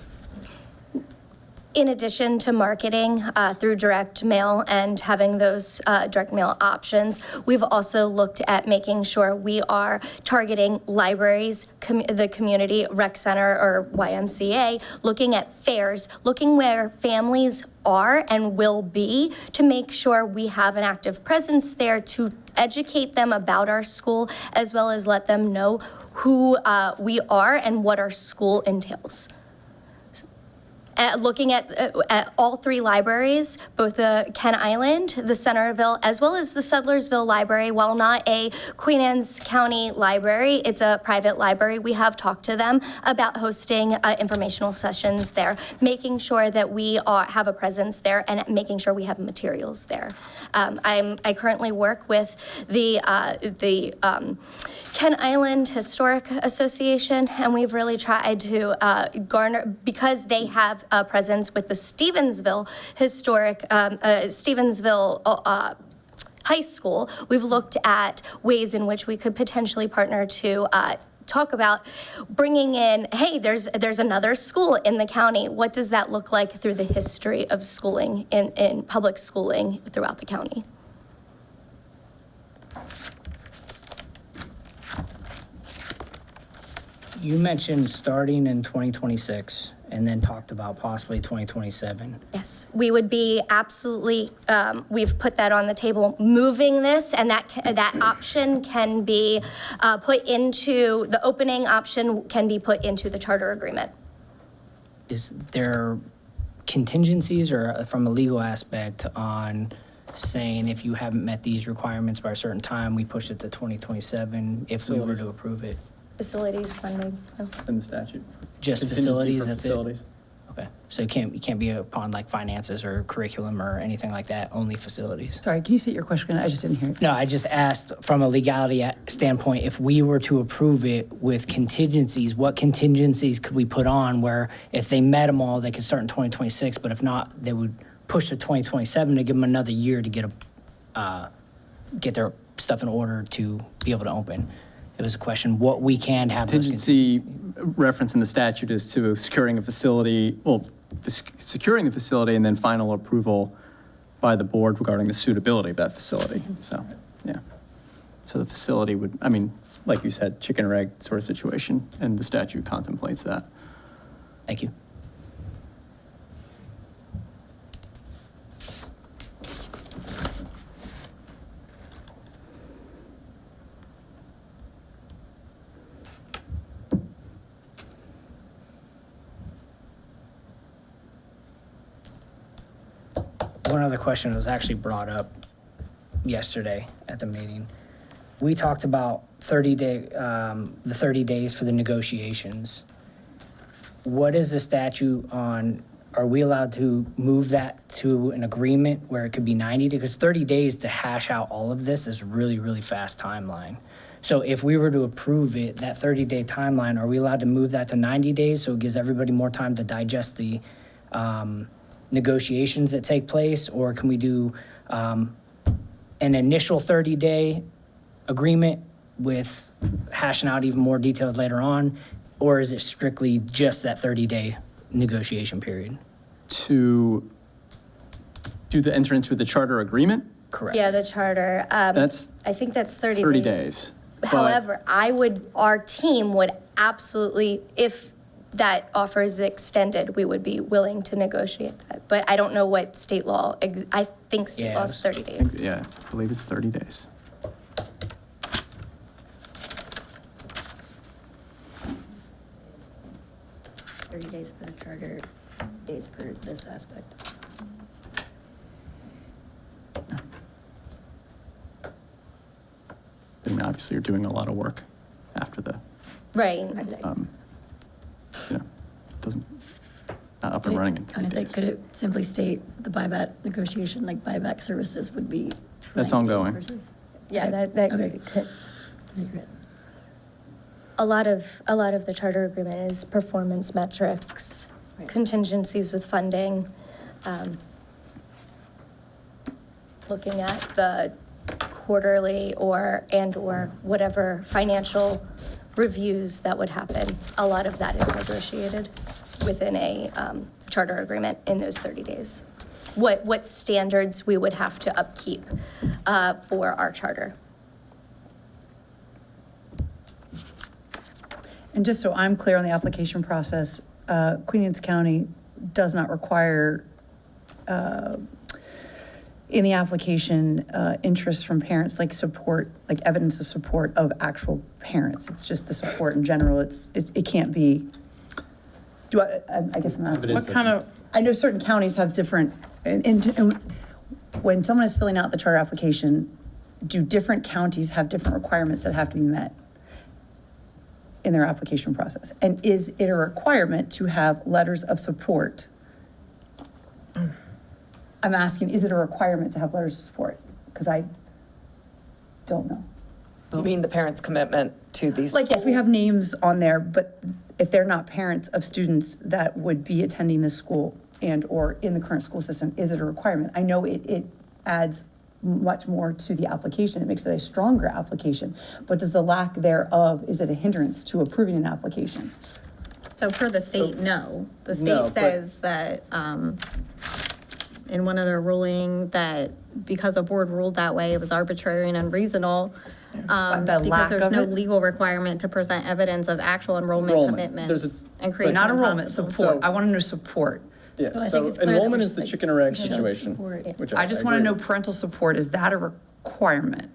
In addition to marketing through direct mail and having those direct mail options, we've also looked at making sure we are targeting libraries, the community rec center or YMCA, looking at fairs, looking where families are and will be to make sure we have an active presence there to educate them about our school, as well as let them know who we are and what our school entails. Looking at all three libraries, both the Ken Island, the Centerville, as well as the Sudlersville Library. While not a Queen Anne's County library, it's a private library. We have talked to them about hosting informational sessions there, making sure that we have a presence there and making sure we have materials there. I currently work with the Ken Island Historic Association, and we've really tried to garner, because they have a presence with the Stevensville High School, we've looked at ways in which we could potentially partner to talk about bringing in, hey, there's another school in the county. What does that look like through the history of schooling in public schooling throughout the county? You mentioned starting in 2026 and then talked about possibly 2027. Yes, we would be absolutely, we've put that on the table, moving this, and that option can be put into, the opening option can be put into the charter agreement. Is there contingencies or from a legal aspect on saying if you haven't met these requirements by a certain time, we push it to 2027 if we were to approve it? Facilities funding, no. In the statute. Just Contingency facilities, for that's facilities. it? Okay, so it can't be upon like finances or curriculum or anything like that, only facilities? Sorry, can you say your question? I just didn't hear it. No, I just asked from a legality standpoint, if we were to approve it with contingencies, what contingencies could we put on where if they met them all, they could start in 2026, but if not, they would push to 2027 to give them another year to get their stuff in order to be able to open. It was a question, what we can have those Contingency reference in the statute is to securing a facility, securing the facility and then final approval by the board regarding the suitability of that facility. So, yeah. So the facility would, I mean, like you said, chicken or egg sort of situation, and the statute contemplates that. Thank you. One other question that was actually brought up yesterday at the meeting. We talked about the 30 days for the negotiations. What is the statute on, are we allowed to move that to an agreement where it could be 90 days? Because 30 days to hash out all of this is really, really fast timeline. So if we were to approve it, that 30-day timeline, are we allowed to move that to 90 days so it gives everybody more time to digest the negotiations that take place? Or can we do an initial 30-day agreement with hashing out even more details later on? Or is it strictly just that 30-day negotiation period? To enter into the charter agreement? Correct. Yeah, the charter. That's I think that's 30 days. 30 days. But- However, our team would absolutely, if that offer is extended, we would be willing to negotiate that. But I don't know what state law, I think state Yeah, law it is was- 30 days. Yeah, I believe it's 30 days. Days for the charter, days for this aspect. I mean, obviously, you're doing a lot of work after the, Right. you know, it doesn't, not up and running in 30 days. Could it simply state the buyback negotiation, like buyback services would be? That's 90 days ongoing. versus- Yeah, Okay. that Okay. could. You're good. A lot of the charter agreement is performance metrics, contingencies with funding, looking at the quarterly or whatever financial reviews that would happen. A lot of that is negotiated within a charter agreement in those 30 days. What standards we would have to upkeep for our charter. And just so I'm clear on the application process, Queen Anne's County does not require in the application interest from parents, like support, like evidence of support of actual parents. It's just the support in general. It can't be, I guess I'm asking. What kind of, I know certain counties have different, and when someone is filling out the charter application, do different counties have different requirements that have to be met in their application process? And is it a requirement to have letters of support? I'm asking, is it a requirement to have letters of support? Because I don't know. You mean the parents' commitment to these? Like, yes, we have names on there, but if they're not parents of students that would be attending this school and/or in the current school system, is it a requirement? I know it adds much more to the application. It makes it a stronger application. But does the lack thereof, is it a hindrance to approving an application? So per the state, no. The No, state but- says that, in one of their ruling, that because the board ruled that way, it was arbitrary and unreasonable. The Because lack there's of no it? legal requirement to present evidence of actual enrollment Enrollment. There's commitments a- and create. Not enrollment, impossible. support. So- I want to know support. Yeah, Well, I so think it's clear that enrollment we is the should, chicken or egg we should situation. support. Which I just want to agree. know parental support, is that a requirement?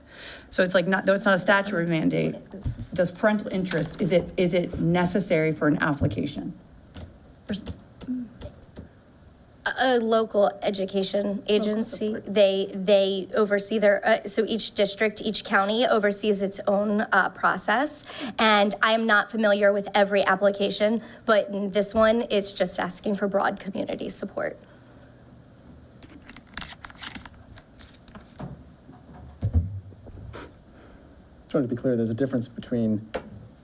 So it's like, not, though it's not a statutory mandate, does parental interest, is it necessary for an application? A local education agency, they oversee their, so each district, each county oversees its own process. And I'm not familiar with every application, but in this one, it's just asking for broad community support. Just wanted to be clear, there's a difference between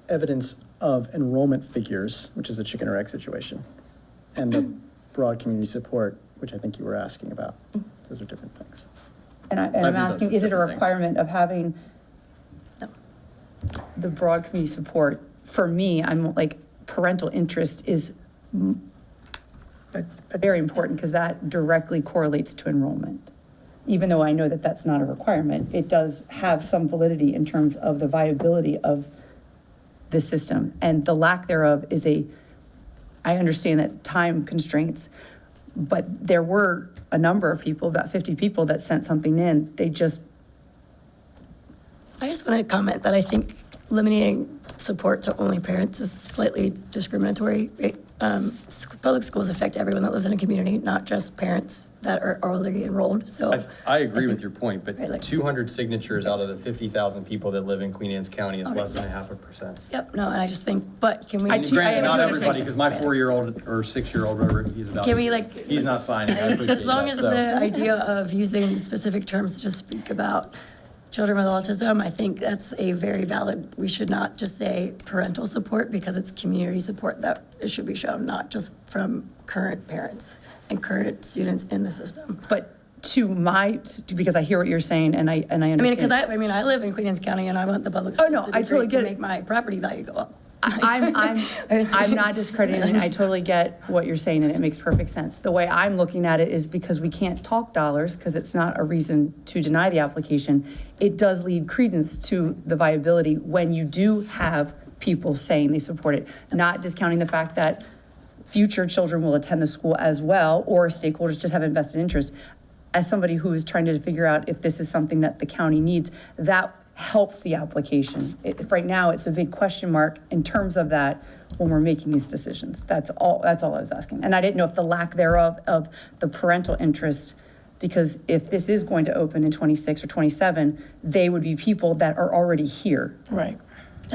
evidence of enrollment figures, which is a chicken or egg situation, and the broad community support, which I think you were asking about. Those are different things. And I I'm view those asking, as is it a different things. requirement of having the broad community support? For me, I'm like, parental interest is very important because that directly correlates to enrollment. Even though I know that that's not a requirement, it does have some validity in terms of the viability of the system. And the lack thereof is I understand that time constraints, but there were a number of people, about 50 people that sent something in. They just, I just want to comment that I think limiting support to only parents is slightly discriminatory. Public schools affect everyone that lives in a community, not just parents that are already enrolled, so. I agree with your point, but Right, like- 200 signatures out of the 50,000 people that live in Queen Anne's County is less than 0.5%. Yep, no, and I just think, but can we? Granted, not can we- everybody, because my 4-year-old or 6-year-old, whatever he's about. Can we like? He's not signing, I appreciate As long that, as so. the idea of using specific terms to speak about children with autism, I think that's a very valid, we should not just say parental support because it's community support that it should be shown, not just from current parents and current students in the system. but because I hear what you're saying and I understand. I mean, because I live in Queen Anne's County and I want the public schools no, to I be totally great to get it. make my property value go up. I'm not discrediting, I totally get what you're saying, and it makes perfect sense. The way I'm looking at it is because we can't talk dollars, because it's not a reason to deny the application, it does lead credence to the viability when you do have people saying they support it, not discounting the fact that future children will attend the school as well, or stakeholders just have invested interest. As somebody who is trying to figure out if this is something that the county needs, that helps the application. Right now, it's a big question mark in terms of that when we're making these decisions. That's all I was asking. And I didn't know if the lack thereof of the parental interest, because if this is going to open in 26 or 27, they would be people that are already here. right.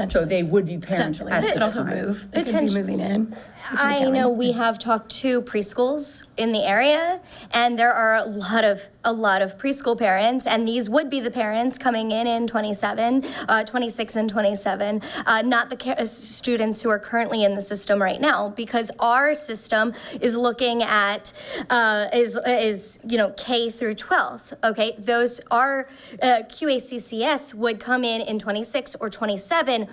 So they would be parents Potentially, at it the could also time. move, it could be Potentially. moving in. I know we have talked to preschools in the area, and there are a lot of preschool parents, and these would be the parents coming in 26 and 27, not the students who are currently in the system right now, because our system is looking at is K through 12th. Okay, those are QACCS would come in 26 or 27.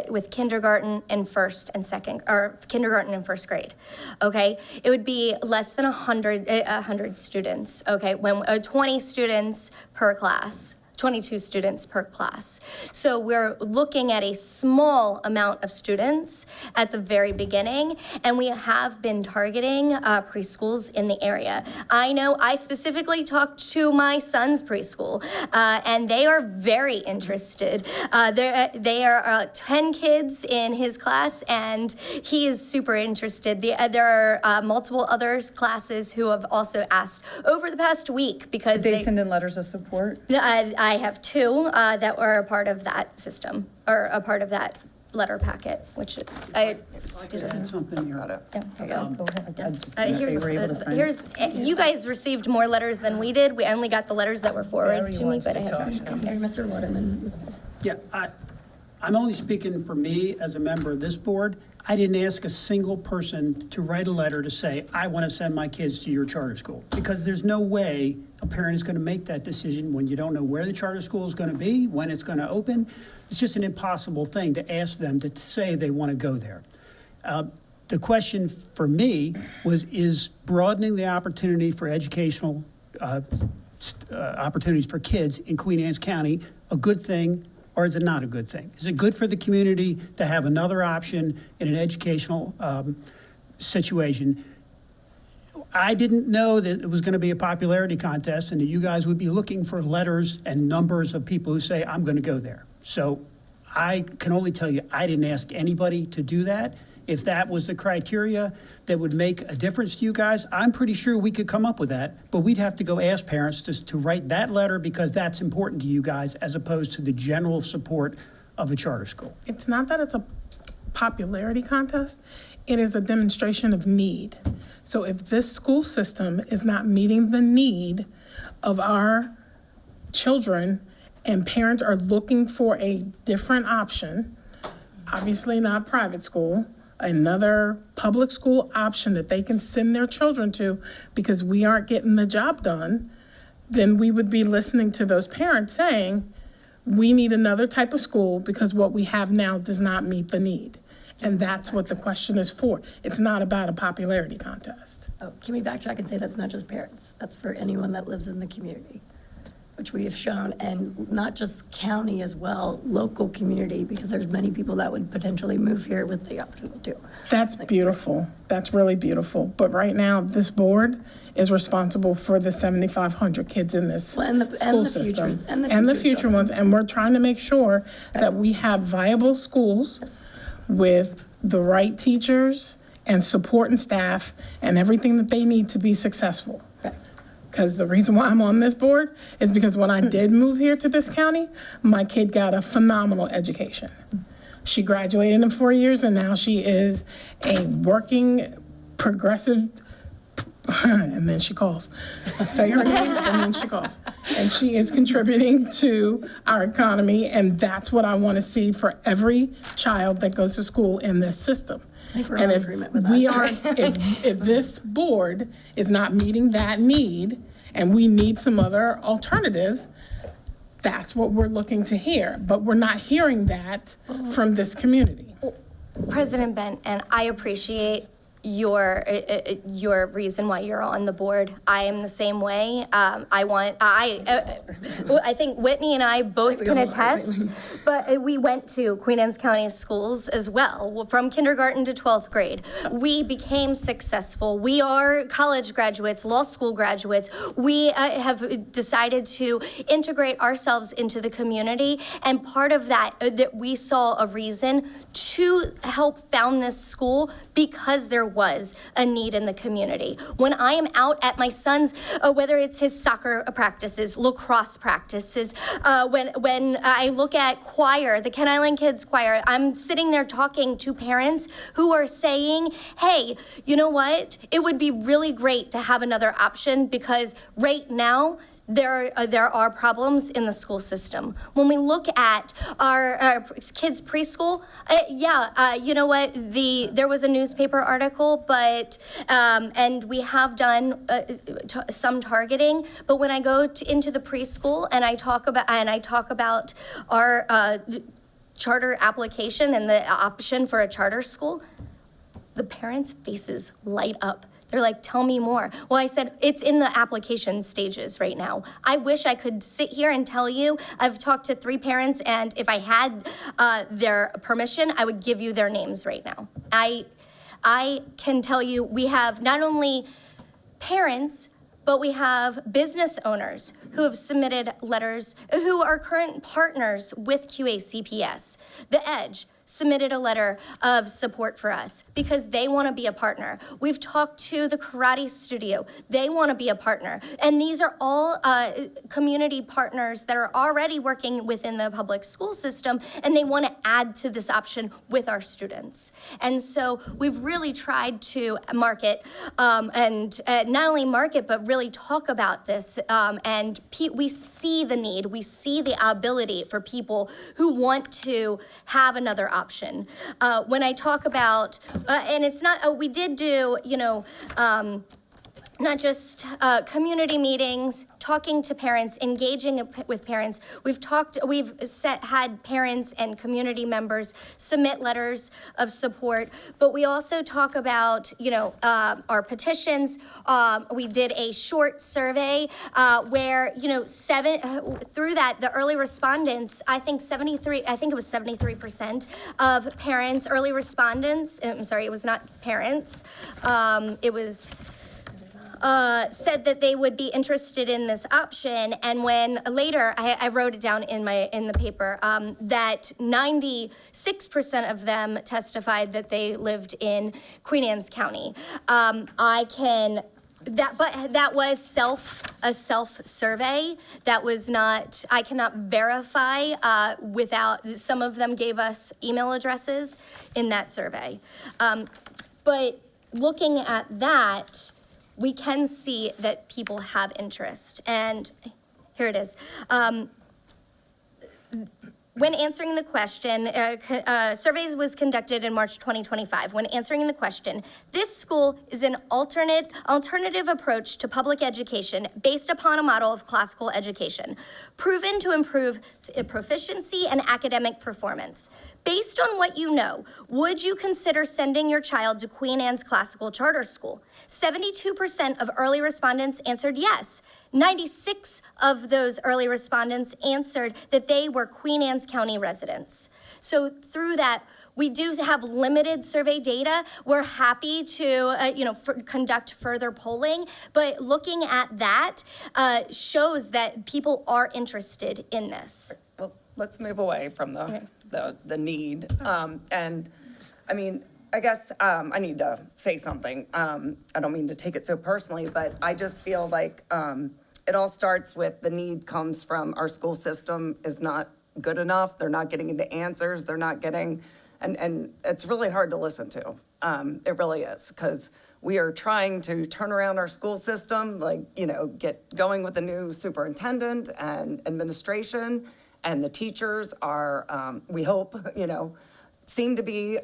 With kindergarten and first and second, or kindergarten and first grade, okay? It would be less than 100 students, okay? When 20 students per class, 22 students per class. So we're looking at a small amount of students at the very beginning, and we have been targeting preschools in the area. I know I specifically talked to my son's preschool, and they are very interested. They are 10 kids in his class, and he is super interested. There are multiple other classes who have also asked over the past week because They send in letters of support? I have two that were a part of that system, or a part of that letter packet, which I did. Something here. Here's, you guys received more letters than we did. We only got the letters that were forwarded to me, but I have. Mr. Waterman. Yeah, I'm only speaking for me as a member of this board. I didn't ask a single person to write a letter to say, I want to send my kids to your charter school. Because there's no way a parent is going to make that decision when you don't know where the charter school is going to be, when it's going to open. It's just an impossible thing to ask them to say they want to go there. The question for me is broadening the opportunity for educational opportunities for kids in Queen Anne's County a good thing, or is it not a good thing? Is it good for the community to have another option in an educational situation? I didn't know that it was going to be a popularity contest and that you guys would be looking for letters and numbers of people who say, I'm going to go there. So I can only tell you, I didn't ask anybody to do that. If that was the criteria that would make a difference to you guys, I'm pretty sure we could come up with that, but we'd have to go ask parents to write that letter because that's important to you guys as opposed to the general support of a charter school. It's not that it's a popularity contest, it is a demonstration of need. So if this school system is not meeting the need of our children and parents are looking for a different option, obviously not private school, another public school option that they can send their children to because we aren't getting the job done, then we would be listening to those parents saying, we need another type of school because what we have now does not meet the need. And that's what the question is for. It's not about a popularity contest. Oh, can we backtrack and say that's not just parents? That's for anyone that lives in the community, which we have shown, and not just county as well, local community, because there's many people that would potentially move here with the opportunity to. That's beautiful. That's really beautiful. But right now, this board is responsible for the 7,500 kids in this school system. And the future ones. And we're trying to make sure that we have viable schools with the right teachers and support and staff and everything that they need to be successful. Correct. Because the reason why I'm on this board is because when I did move here to this county, my kid got a phenomenal education. She graduated in 4 years and now she is a working progressive, and then she calls. Say her name and then she calls. And she is contributing to our economy, and that's what I want to see for every child that goes to school in this system. I think we're all in agreement with that. We are, if this board is not meeting that need and we need some other alternatives, that's what we're looking to hear. But we're not hearing that from this community. President Bent, and I appreciate your reason why you're on the board. I am the same way. I think Whitney and I both can attest, but we went to Queen Anne's County schools as well, from kindergarten to 12th grade. We became successful. We are college graduates, law school graduates. We have decided to integrate ourselves into the community, and part of that, that we saw a reason to help found this school because there was a need in the community. When I am out at my son's, whether it's his soccer practices, lacrosse practices, when I look at choir, the Kent Island Kids Choir, I'm sitting there talking to parents who are saying, hey, you know what? It would be really great to have another option because right now, there are problems in the school system. When we look at our kids' preschool, you know what? There was a newspaper article, but and we have done some targeting. But when I go into the preschool and I talk about our charter application and the option for a charter school, the parents' faces light up. They're like, tell me more. Well, I said, it's in the application stages right now. I wish I could sit here and tell you. I've talked to 3 parents, and if I had their permission, I would give you their names right now. I can tell you we have not only parents, but we have business owners who have submitted letters, who are current partners with QACPS. The Edge submitted a letter of support for us because they want to be a partner. We've talked to the karate studio. They want to be a partner. And these are all community partners that are already working within the public school system, and they want to add to this option with our students. And so we've really tried to market and not only market, but really talk about this. And we see the need. We see the ability for people who want to have another option. When I talk about, and it's not, we did do, not just community meetings, talking to parents, engaging with parents. We've had parents and community members submit letters of support, but we also talk about, our petitions. We did a short survey where, through that, the early respondents, I think it was 73% of parents, early respondents, I'm sorry, it was not parents, it was, said that they would be interested in this option, and when later I wrote it down in the paper that 96% of them testified that they lived in Queen Anne's County. But that was a self survey. That was not. I cannot verify without. Some of them gave us email addresses in that survey, but looking at that, we can see that people have interest. And here it is. When answering the question, surveys was conducted in March 2025. When answering the question, this school is an alternative approach to public education based upon a model of classical education, proven to improve proficiency and academic performance. Based on what you know, would you consider sending your child to Queen Anne's Classical Charter School? 72% of early respondents answered yes. 96 of those early respondents answered that they were Queen Anne's County residents. So through that, we do have limited survey data. We're happy to, conduct further polling, but looking at that shows that people are interested in this. Well, let's move away from the need. And I mean, I guess I need to say something. I don't mean to take it so personally, but I just feel like it all starts with the need comes from our school system is not good enough. They're not getting the answers. They're not getting, and it's really hard to listen to. It really is, because we are trying to turn around our school system, get going with a new superintendent and administration, and the teachers are, we hope, seem to be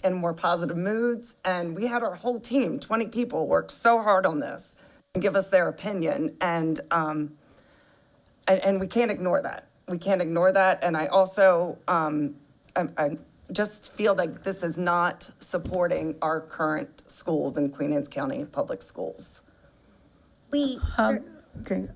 in more positive moods. And we had our whole team, 20 people, worked so hard on this and give us their opinion. And we can't ignore that. We can't ignore that. And I also, I just feel like this is not supporting our current schools in Queen Anne's County Public Schools. Okay.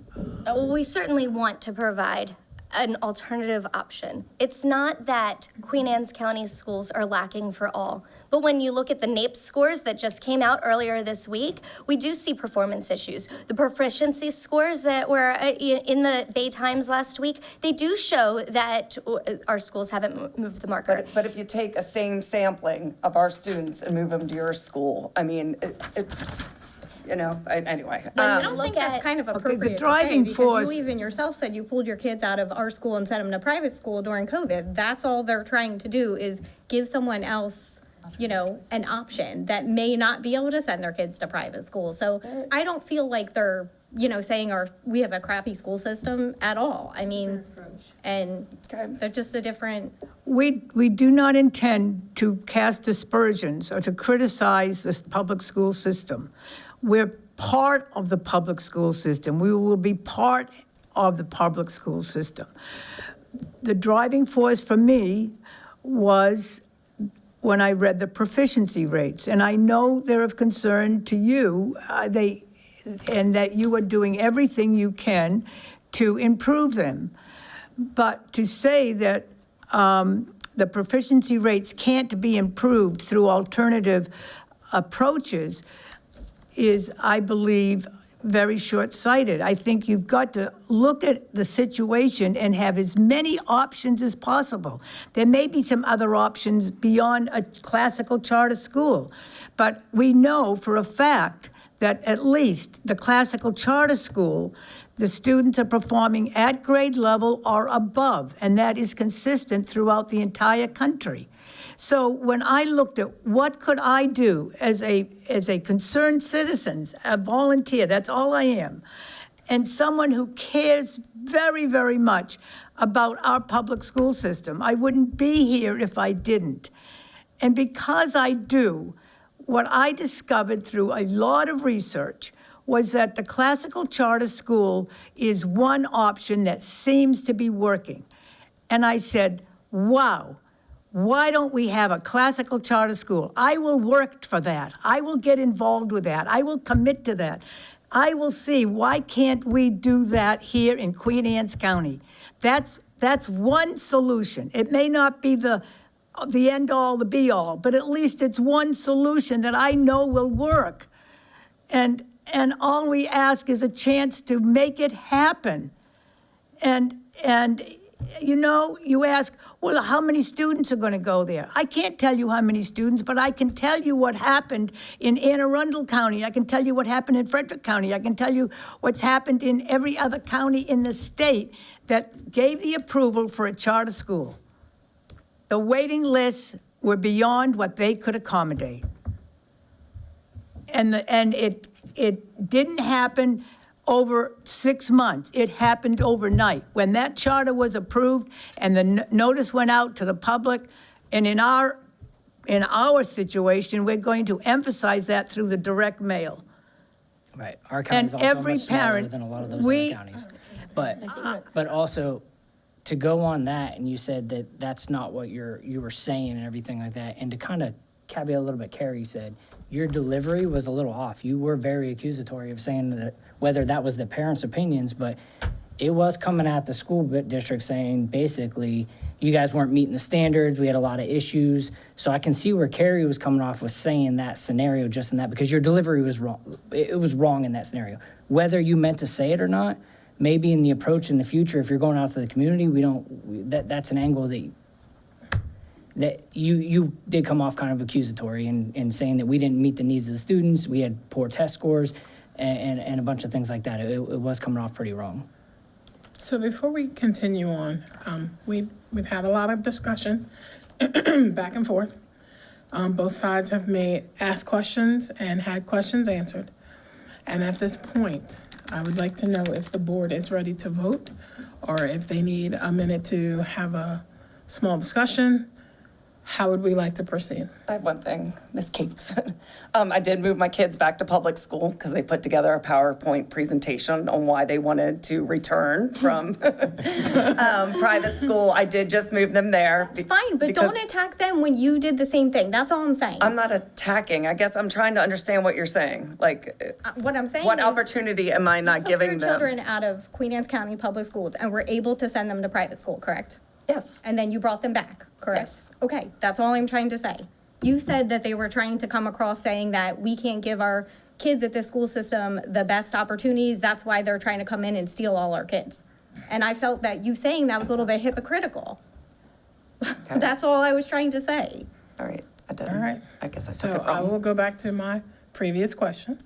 We certainly want to provide an alternative option. It's not that Queen Anne's County schools are lacking for all, but when you look at the NAEP scores that just came out earlier this week, we do see performance issues. The proficiency scores that were in the Bay Times last week, they do show that our schools haven't moved the marker. But if you take a same sampling of our students and move them to your school, I mean, it's, you know, anyway. I don't think that's kind of appropriate to say, driving because force- you even yourself said you pulled your kids out of our school and sent them to private school during COVID. That's all they're trying to do is give someone else, you know, an option that may not be able to send their kids to private school. So I don't feel like they're, you know, saying we have a crappy school system at all. I mean, and they're just a different. We do not intend to cast aspersions or to criticize this public school system. We're part of the public school system. We will be part of the public school system. The driving force for me was when I read the proficiency rates, and I know they're of concern to you, and that you are doing everything you can to improve them. But to say that the proficiency rates can't be improved through alternative approaches is, I believe, very short-sighted. I think you've got to look at the situation and have as many options as possible. There may be some other options beyond a classical charter school, but we know for a fact that at least the classical charter school, the students are performing at grade level or above, and that is consistent throughout the entire country. So when I looked at what could I do as a concerned citizen, a volunteer, that's all I am, and someone who cares very, very much about our public school system, I wouldn't be here if I didn't. And because I do, what I discovered through a lot of research was that the classical charter school is one option that seems to be working. And I said, wow, why don't we have a classical charter school? I will work for that. I will get involved with that. I will commit to that. I will see, why can't we do that here in Queen Anne's County? That's one solution. It may not be the end-all, the be-all, but at least it's one solution that I know will work. And all we ask is a chance to make it happen. And you know, you ask, well, how many students are going to go there? I can't tell you how many students, but I can tell you what happened in Anne Arundel County. I can tell you what happened in Frederick County. I can tell you what's happened in every other county in the state that gave the approval for a charter school. The waiting lists were beyond what they could accommodate. And it didn't happen over 6 months. It happened overnight. When that charter was approved and the notice went out to the public, and in our situation, we're going to emphasize that through the direct mail. Right, our county's also every much smaller parent, than a lot of those other counties. But also, to go on that, and you said that that's not what you were saying and everything like that, and to kind of caveat a little bit, Carrie said, your delivery was a little off. You were very accusatory of saying that whether that was the parents' opinions, but it was coming at the school district saying, basically, you guys weren't meeting the standards, we had a lot of issues. So I can see where Carrie was coming off with saying that scenario just in that, because your delivery was wrong. It was wrong in that scenario. Whether you meant to say it or not, maybe in the approach in the future, if you're going out to the community, that's an angle that you did come off kind of accusatory in saying that we didn't meet the needs of the students, we had poor test scores, and a bunch of things like that. It was coming off pretty wrong. So before we continue on, we've had a lot of discussion back and forth. Both sides have asked questions and had questions answered. And at this point, I would like to know if the board is ready to vote, or if they need a minute to have a small discussion, How would we like to proceed? I have one thing, Miss Capes. I did move my kids back to public school because they put together a PowerPoint presentation on why they wanted to return from private school. I did just move them there. Fine, but because don't attack them when you did the same thing. That's all I'm saying. I'm not attacking. I guess I'm trying to understand what you're saying. Like, What I'm saying what is, opportunity am I not took giving your them? children out of Queen Anne's County Public Schools and were able to send them to private school, correct? Yes. And then you brought them back, correct? Yes. Okay, that's all I'm trying to say. You said that they were trying to come across saying that we can't give our kids at this school system the best opportunities. That's why they're trying to come in and steal all our kids. And I felt that you saying that was a little bit hypocritical. That's all I was trying to say. All right, I did. All right. I guess I took So it I will wrong. go back to my previous question.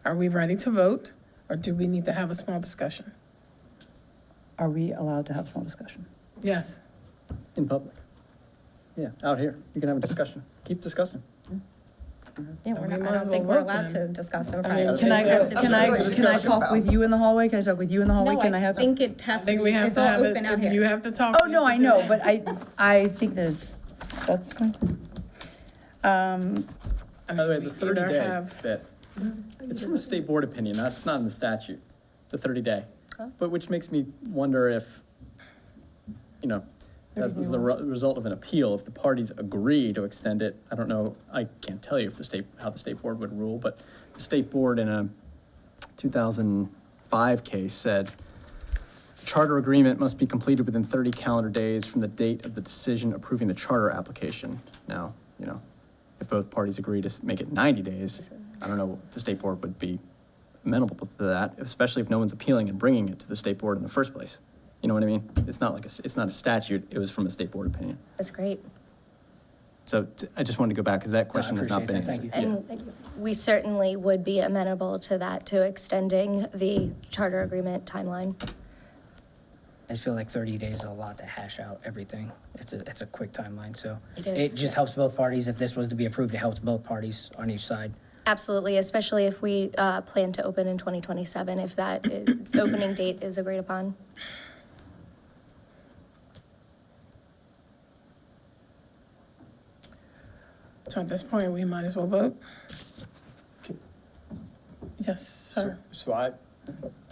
Are we ready to vote, or do we need to have a small discussion? Are we allowed to have a small discussion? Yes. In public. Yeah, out here. You can have a discussion. Keep discussing. Yeah, We I might as don't think well we're vote allowed then. to discuss in I private. mean, Can I Discussion talk about- with you in the hallway? Can I talk with you in the hallway? No, Can I I have? think it has I to think be, we have it's to all have open out it, you here. have to talk. Oh, no, I know, but I think that's fine. By the way, the We either 30-day have- bit, it's from a state board opinion, that's not in the statute, the 30-day. But which makes me wonder if, you know, that was the result of an appeal, if the parties agree to extend it, I don't know, I can't tell you if how the state board would rule, but the state board in a 2005 case said, charter agreement must be completed within 30 calendar days from the date of the decision approving the charter application. Now, you know, if both parties agree to make it 90 days, I don't know if the state board would be amenable to that, especially if no one's appealing and bringing it to the state board in the first place. You know what I mean? It's not like it's not a statute, it was from a state board opinion. That's great. So I just wanted to go back, because that question has not been appreciate answered. that. Yeah. And we certainly would be amenable to that, to extending the charter agreement timeline. I just feel like 30 days is a lot to hash out everything. It's a quick timeline, so. It is, It just helps both parties. If this was to be approved, it helps both parties on each side. Absolutely, especially if we plan to open in 2027, if that opening date is agreed upon. So at this point, we might as well vote. Yes, sir. So I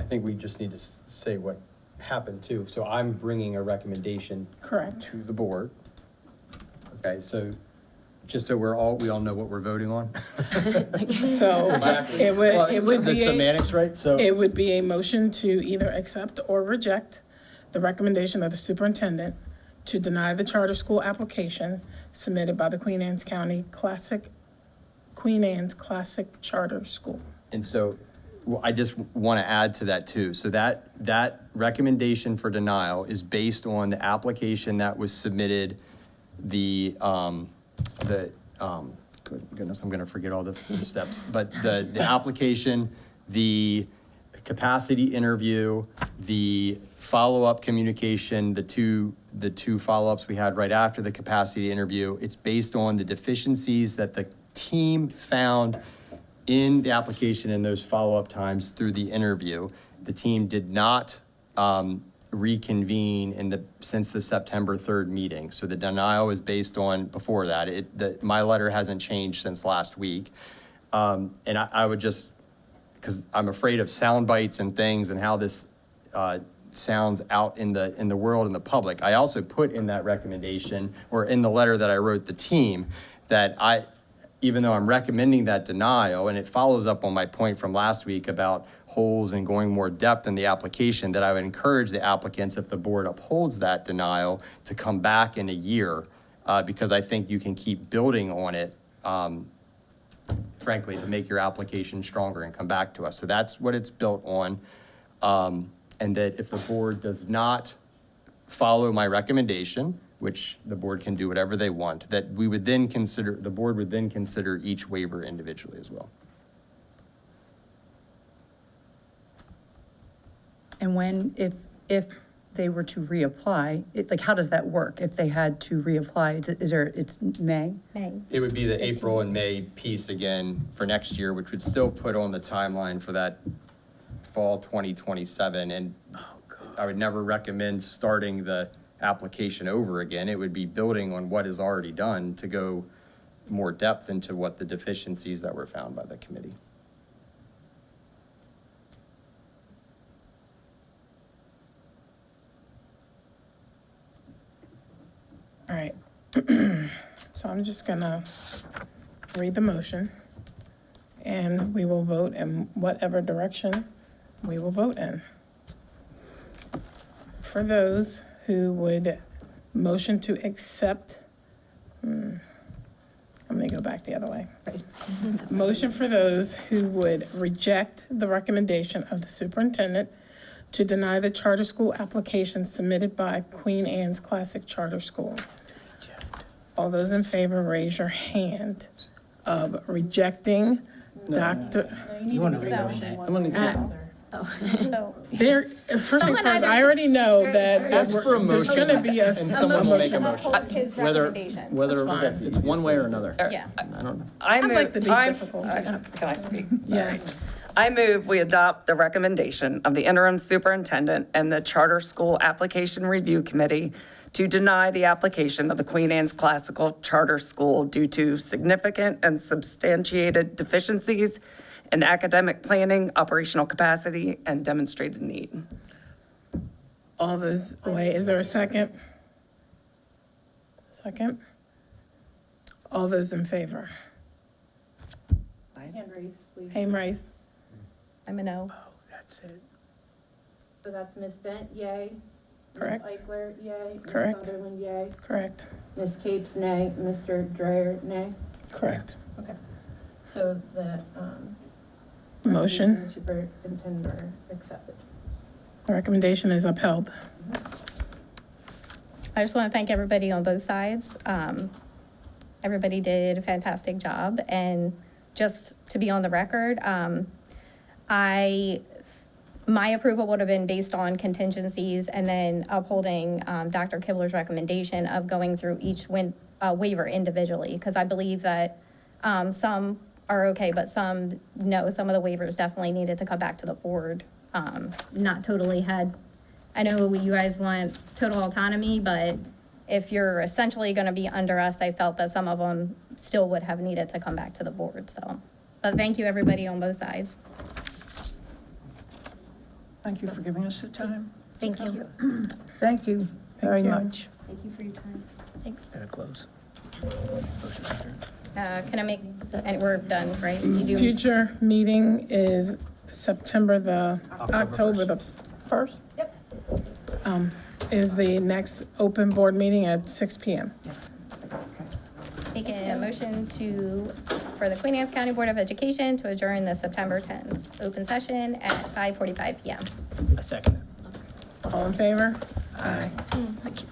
think we just need to say what happened too. So I'm bringing a recommendation Correct. to the board. Okay, so just so we all know what we're voting on. So it would The be semantics, right? So. it would be a motion to either accept or reject the recommendation of the superintendent to deny the charter school application submitted by the Queen Anne's Classic Charter School. And so I just want to add to that too. So that recommendation for denial is based on the application that was submitted, goodness, I'm going to forget all the steps, but the application, the capacity interview, the follow-up communication, the two follow-ups we had right after the capacity interview, it's based on the deficiencies that the team found in the application in those follow-up times through the interview. The team did not reconvene since the September 3rd meeting. So the denial is based on before that. My letter hasn't changed since last week. And I would just, because I'm afraid of sound bites and things and how this sounds out in the world and the public. I also put in that recommendation, or in the letter that I wrote the team, that even though I'm recommending that denial, and it follows up on my point from last week about holes and going more depth in the application, that I would encourage the applicants, if the board upholds that denial, to come back in a year, because I think you can keep building on it, frankly, to make your application stronger and come back to us. So that's what it's built on. And that if the board does not follow my recommendation, which the board can do whatever they want, that the board would then consider each waiver individually as well. And if they were to reapply, how does that work? If they had to reapply, it's May? May. It would be the April and May piece again for next year, which would still put on the timeline for that fall 2027. And I would never recommend starting the application over again. It would be building on what is already done to go more depth into what the deficiencies that were found by the committee. All right. So I'm just gonna read the motion, and we will vote in whatever direction we will vote in. For those who would motion to accept, I'm gonna go back the other way. Motion for those who would reject the recommendation of the superintendent to deny the charter school application submitted by Queen Anne's Classic Charter School. All those in favor, raise your hand of rejecting Dr. You want to read Someone needs to. There, first things first, I already know that Ask for a there's motion. gonna be a And someone will make a motion. Uphold his recommendation. Whether That's fine. it's one way or another. Yeah. I don't know. I move. like to be I'm- difficult. Can I speak? Yes. I move we adopt the recommendation of the interim superintendent and the Charter School Application Review Committee to deny the application of the Queen Anne's Classical Charter School due to significant and substantiated deficiencies in academic planning, operational capacity, and demonstrated need. All those, wait, is there a second? Second? All those in favor? Hand raised, please. Hand raised. I'm a no. So that's Ms. Bent, yay. Correct. Ms. Eichler, yay. Correct. Ms. Sutherland, yay. Correct. Ms. Capes, nay. Mr. Dreyer, nay. Correct. Okay. So the, Motion, superintendent are accepted. the recommendation is upheld. I just want to thank everybody on both sides. Everybody did a fantastic job, and just to be on the record, my approval would have been based on contingencies and then upholding Dr. Kibler's recommendation of going through each waiver individually, because I believe that some are okay, but some, no, some of the waivers definitely needed to come back to the board. Not totally had, I know you guys want total autonomy, but if you're essentially going to be under us, I felt that some of them still would have needed to come back to the board, so. But thank you, everybody on both sides. Thank you for giving us the time. Thank you. Thank you very you. much. Thank you for your time. Thanks. Gotta close. Can I make, and we're done, right? You do. Future meeting is October the 1st? Yep. Is the next open board meeting at 6 PM. Making a motion for the Queen Anne's County Board of Education to adjourn the September 10th open session at 5:45 PM. A second. All in favor? Aye. I can't-